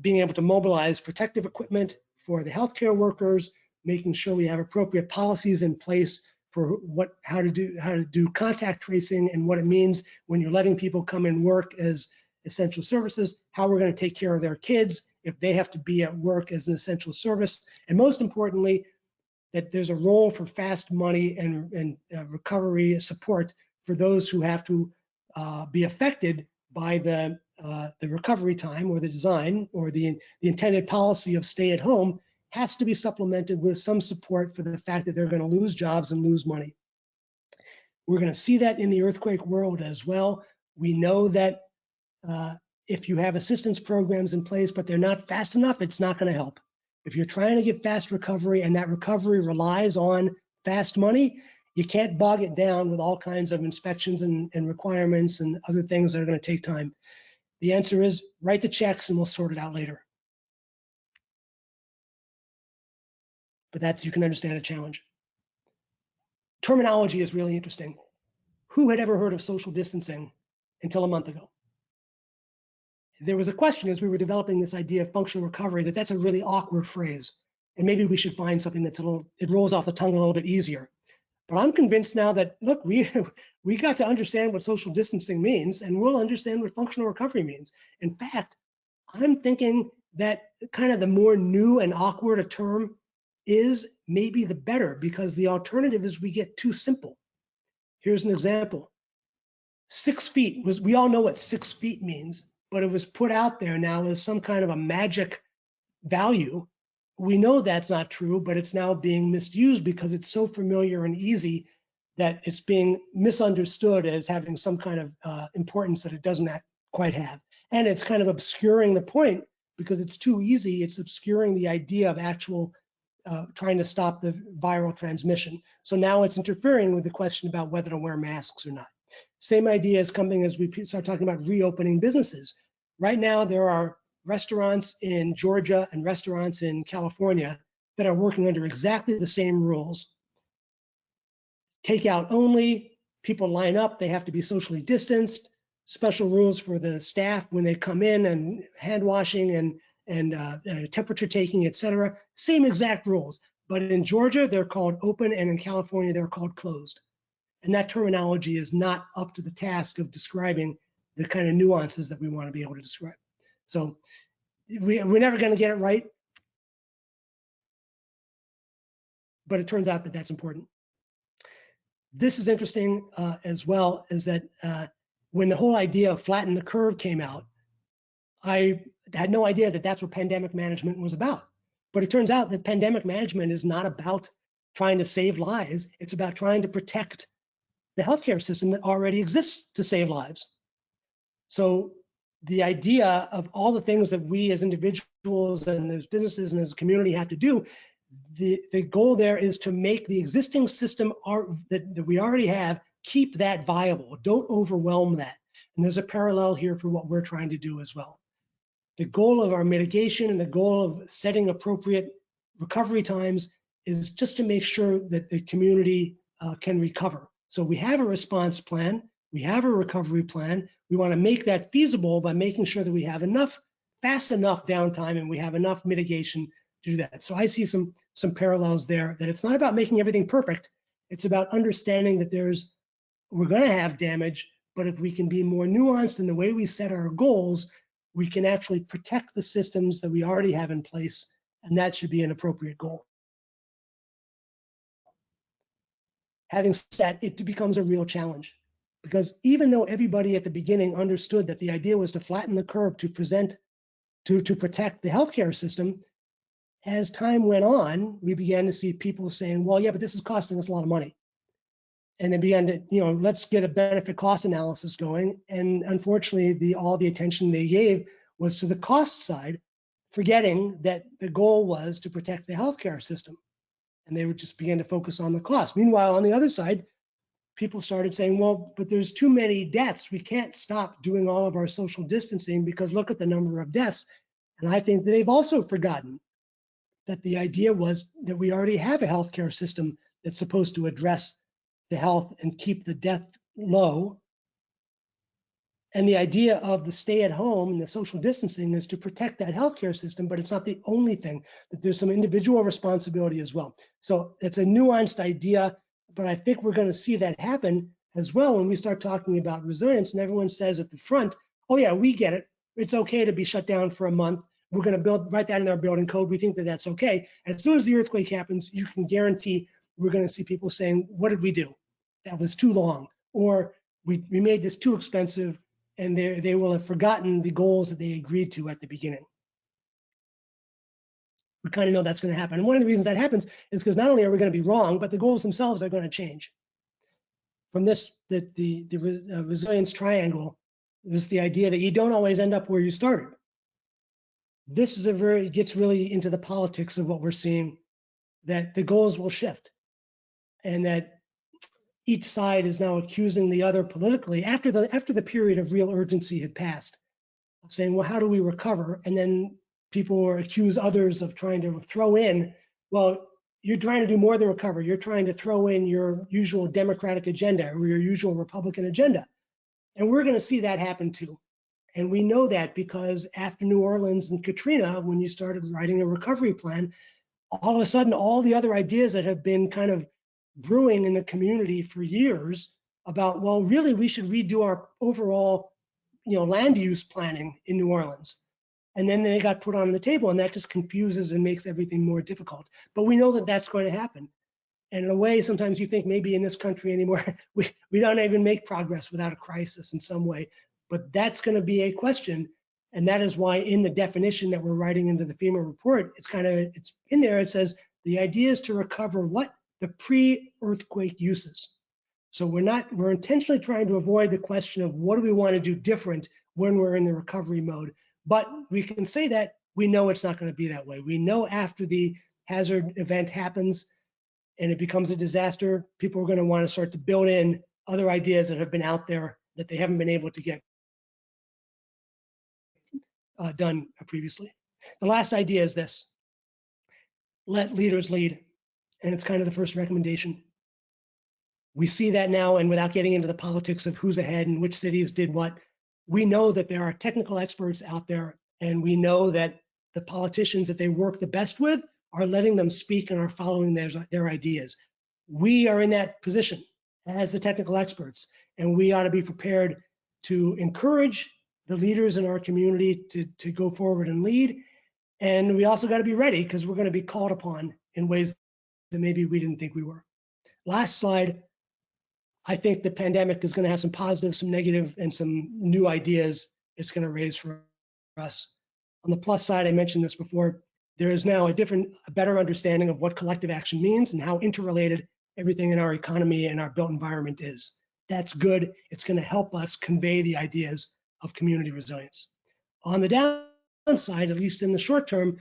being able to mobilize protective equipment for the healthcare workers, making sure we have appropriate policies in place for how to do contact tracing and what it means when you're letting people come and work as essential services, how we're going to take care of their kids if they have to be at work as an essential service, and most importantly, that there's a role for fast money and recovery support for those who have to be affected by the recovery time or the design or the intended policy of stay at home has to be supplemented with some support for the fact that they're going to lose jobs and lose money. We're going to see that in the earthquake world as well. We know that if you have assistance programs in place, but they're not fast enough, it's not going to help. If you're trying to get fast recovery and that recovery relies on fast money, you can't bog it down with all kinds of inspections and requirements and other things that are going to take time. The answer is write the checks and we'll sort it out later. But that's, you can understand a challenge. Terminology is really interesting. Who had ever heard of social distancing until a month ago? There was a question as we were developing this idea of functional recovery that that's a really awkward phrase. And maybe we should find something that's it rolls off the tongue a little bit easier. But I'm convinced now that, look, we got to understand what social distancing means and we'll understand what functional recovery means. In fact, I'm thinking that kind of the more new and awkward a term is maybe the better, because the alternative is we get too simple. Here's an example. 6 feet we all know what 6 feet means, but it was put out there now as some kind of a magic value. We know that's not true, but it's now being misused because it's so familiar and easy that it's being misunderstood as having some kind of importance that it doesn't quite have. And it's kind of obscuring the point because it's too easy. It's obscuring the idea of actual trying to stop the viral transmission. So now it's interfering with the question about whether to wear masks or not. Same idea is coming as we start talking about reopening businesses. Right now, there are restaurants in Georgia and restaurants in California that are working under exactly the same rules. Takeout only, people line up, they have to be socially distanced, special rules for the staff when they come in and hand washing and temperature taking, et cetera. Same exact rules. But in Georgia, they're called open, and in California, they're called closed. And that terminology is not up to the task of describing the kind of nuances that we want to be able to describe. So we're never going to get it right, but it turns out that that's important. This is interesting as well, is that when the whole idea of flatten the curve came out, I had no idea that that's what pandemic management was about. But it turns out that pandemic management is not about trying to save lives. It's about trying to protect the healthcare system that already exists to save lives. So the idea of all the things that we as individuals and as businesses and as a community have to do, the goal there is to make the existing system that we already have, keep that viable. Don't overwhelm that. And there's a parallel here for what we're trying to do as well. The goal of our mitigation and the goal of setting appropriate recovery times is just to make sure that the community can recover. So we have a response plan, we have a recovery plan. We want to make that feasible by making sure that we have fast enough downtime and we have enough mitigation to do that. So I see some parallels there, that it's not about making everything perfect. It's about understanding that we're going to have damage, but if we can be more nuanced in the way we set our goals, we can actually protect the systems that we already have in place, and that should be an appropriate goal. Having said that, it becomes a real challenge, because even though everybody at the beginning understood that the idea was to flatten the curve to protect the healthcare system, as time went on, we began to see people saying, well, yeah, but this is costing us a lot of money. And they began to, let's get a benefit cost analysis going. And unfortunately, all the attention they gave was to the cost side, forgetting that the goal was to protect the healthcare system. And they would just begin to focus on the cost. Meanwhile, on the other side, people started saying, well, but there's too many deaths. We can't stop doing all of our social distancing because look at the number of deaths. And I think they've also forgotten that the idea was that we already have a healthcare system that's supposed to address the health and keep the death low. And the idea of the stay at home and the social distancing is to protect that healthcare system, but it's not the only thing, that there's some individual responsibility as well. So it's a nuanced idea, but I think we're going to see that happen as well when we start talking about resilience and everyone says at the front, oh yeah, we get it. It's okay to be shut down for a month. We're going to write that in our building code. We think that that's okay. And as soon as the earthquake happens, you can guarantee we're going to see people saying, what did we do? That was too long. Or we made this too expensive, and they will have forgotten the goals that they agreed to at the beginning. We kind of know that's going to happen. And one of the reasons that happens is because not only are we going to be wrong, but the goals themselves are going to change. From this, the resilience triangle is the idea that you don't always end up where you started. This is gets really into the politics of what we're seeing, that the goals will shift and that each side is now accusing the other politically after the period of real urgency had passed, saying, well, how do we recover? And then people will accuse others of trying to throw in, well, you're trying to do more than recover. You're trying to throw in your usual Democratic agenda or your usual Republican agenda. And we're going to see that happen too. And we know that because after New Orleans and Katrina, when you started writing a recovery plan, all of a sudden, all the other ideas that have been kind of brewing in the community for years about, well, really, we should redo our overall, land use planning in New Orleans. And then they got put on the table, and that just confuses and makes everything more difficult. But we know that that's going to happen. And in a way, sometimes you think maybe in this country anymore, we don't even make progress without a crisis in some way. But that's going to be a question. And that is why in the definition that we're writing into the FEMA report, it's in there, it says the idea is to recover what? The pre-earthquake uses. So we're intentionally trying to avoid the question of what do we want to do different when we're in the recovery mode. But we can say that we know it's not going to be that way. We know after the hazard event happens and it becomes a disaster, people are going to want to start to build in other ideas that have been out there that they haven't been able to get done previously. The last idea is this: let leaders lead. And it's kind of the first recommendation. We see that now, and without getting into the politics of who's ahead and which cities did what, we know that there are technical experts out there, and we know that the politicians that they work the best with are letting them speak and are following their ideas. We are in that position as the technical experts, and we ought to be prepared to encourage the leaders in our community to go forward and lead. And we also got to be ready, because we're going to be called upon in ways that maybe we didn't think we were. Last slide. I think the pandemic is going to have some positive, some negative, and some new ideas it's going to raise for us. On the plus side, I mentioned this before, there is now a better understanding of what collective action means and how interrelated everything in our economy and our built environment is. That's good. It's going to help us convey the ideas of community resilience. On the downside, at least in the short term,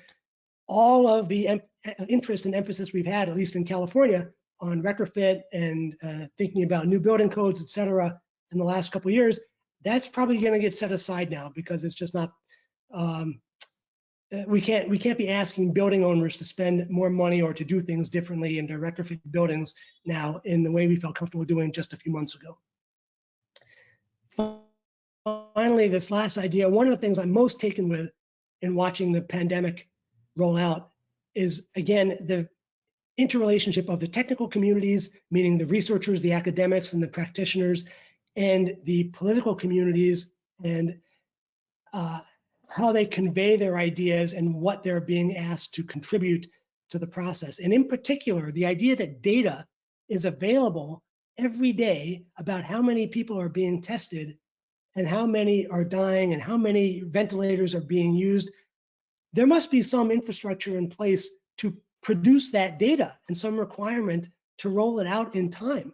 all of the interest and emphasis we've had, at least in California, on retrofit and thinking about new building codes, et cetera, in the last couple of years, that's probably going to get set aside now, because it's just not, we can't be asking building owners to spend more money or to do things differently and to retrofit buildings now in the way we felt comfortable doing just a few months ago. Finally, this last idea, one of the things I'm most taken with in watching the pandemic roll out is, again, the interrelationship of the technical communities, meaning the researchers, the academics, and the practitioners, and the political communities, and how they convey their ideas and what they're being asked to contribute to the process. And in particular, the idea that data is available every day about how many people are being tested and how many are dying and how many ventilators are being used. There must be some infrastructure in place to produce that data and some requirement to roll it out in time.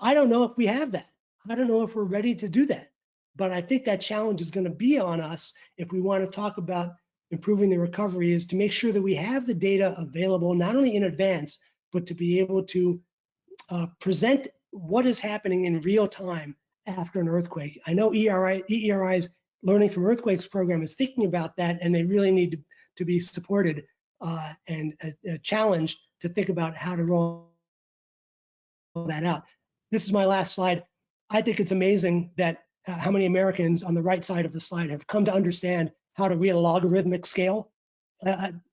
I don't know if we have that. I don't know if we're ready to do that. But I think that challenge is going to be on us if we want to talk about improving the recovery, is to make sure that we have the data available, not only in advance, but to be able to present what is happening in real time after an earthquake. I know EERI's Learning from Earthquakes program is thinking about that, and they really need to be supported and challenged to think about how to roll that out. This is my last slide. I think it's amazing that how many Americans on the right side of the slide have come to understand how to read a logarithmic scale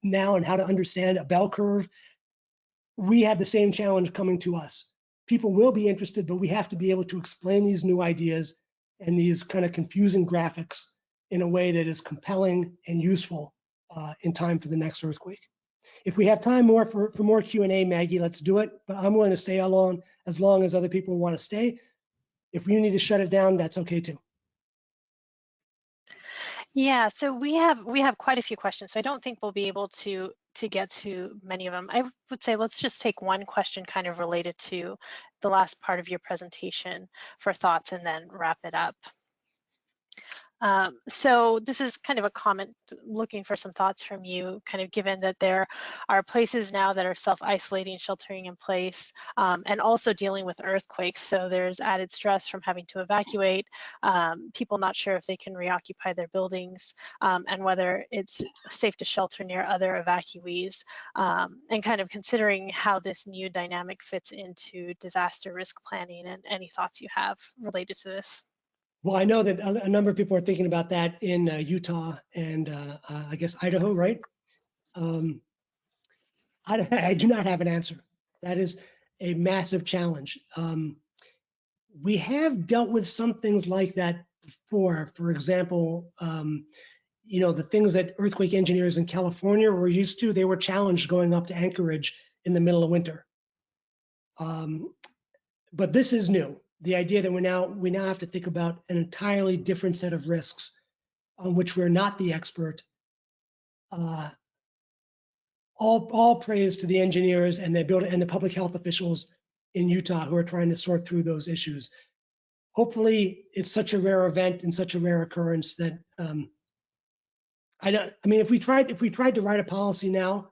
now and how to understand a bell curve. We have the same challenge coming to us. People will be interested, but we have to be able to explain these new ideas and these kind of confusing graphics in a way that is compelling and useful in time for the next earthquake. If we have time for more Q&A, Maggie, let's do it. But I'm willing to stay along as long as other people want to stay. If you need to shut it down, that's okay too. Yeah, so we have quite a few questions, so I don't think we'll be able to get to many of them. I would say let's just take one question kind of related to the last part of your presentation for thoughts, and then wrap it up. So this is kind of a comment looking for some thoughts from you, kind of given that there are places now that are self-isolating, sheltering in place, and also dealing with earthquakes. So there's added stress from having to evacuate, people not sure if they can reoccupy their buildings, and whether it's safe to shelter near other evacuees, and kind of considering how this new dynamic fits into disaster risk planning, and any thoughts you have related to this. Well, I know that a number of people are thinking about that in Utah and I guess Idaho, right? I do not have an answer. That is a massive challenge. We have dealt with some things like that before. For example, you know, the things that earthquake engineers in California were used to, they were challenged going up to Anchorage in the middle of winter. But this is new. The idea that we now have to think about an entirely different set of risks on which we're not the expert. All praise to the engineers and the public health officials in Utah who are trying to sort through those issues. Hopefully, it's such a rare event and such a rare occurrence that I mean, if we tried to write a policy now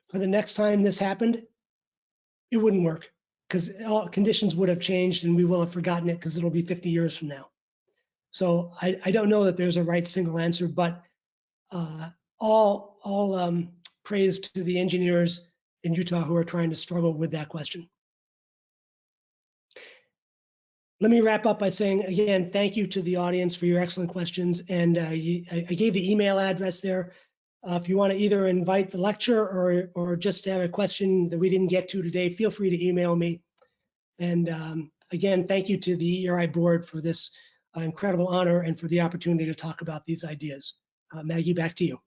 for the next time this happened, it wouldn't work, because all conditions would have changed and we will have forgotten it, because it'll be 50 years from now. So I don't know that there's a right single answer, but all praise to the engineers in Utah who are trying to struggle with that question. Let me wrap up by saying, again, thank you to the audience for your excellent questions. And I gave the email address there. If you want to either invite the lecture or just have a question that we didn't get to today, feel free to email me. And again, thank you to the E.EERI board for this incredible honor and for the opportunity to talk about these ideas. Maggie, back to you.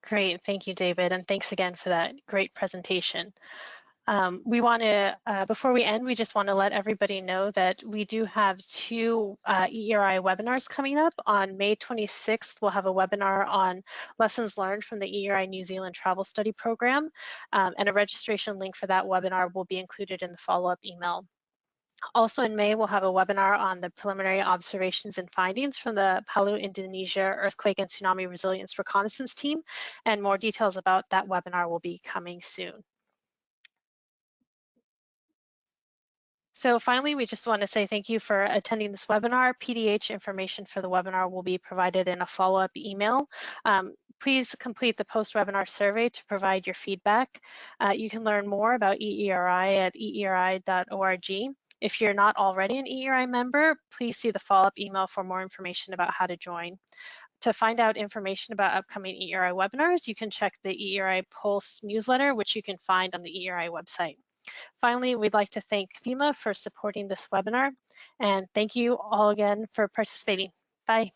Great, thank you, David, and thanks again for that great presentation. We want to, before we end, we just want to let everybody know that we do have two E.EERI webinars coming up. On May 26th, we'll have a webinar on lessons learned from the E.EERI New Zealand Travel Study Program, and a registration link for that webinar will be included in the follow-up email. Also in May, we'll have a webinar on the preliminary observations and findings from the Palu, Indonesia Earthquake and Tsunami Resilience Reconnaissance Team, and more details about that webinar will be coming soon. So finally, we just want to say thank you for attending this webinar. PDH information for the webinar will be provided in a follow-up email. Please complete the post-webinar survey to provide your feedback. You can learn more about E.EERI at eeri.org. If you're not already an E.EERI member, please see the follow-up email for more information about how to join. To find out information about upcoming E.EERI webinars, you can check the E.EERI Pulse newsletter, which you can find on the E.EERI website. Finally, we'd like to thank FEMA for supporting this webinar, and thank you all again for participating. Bye.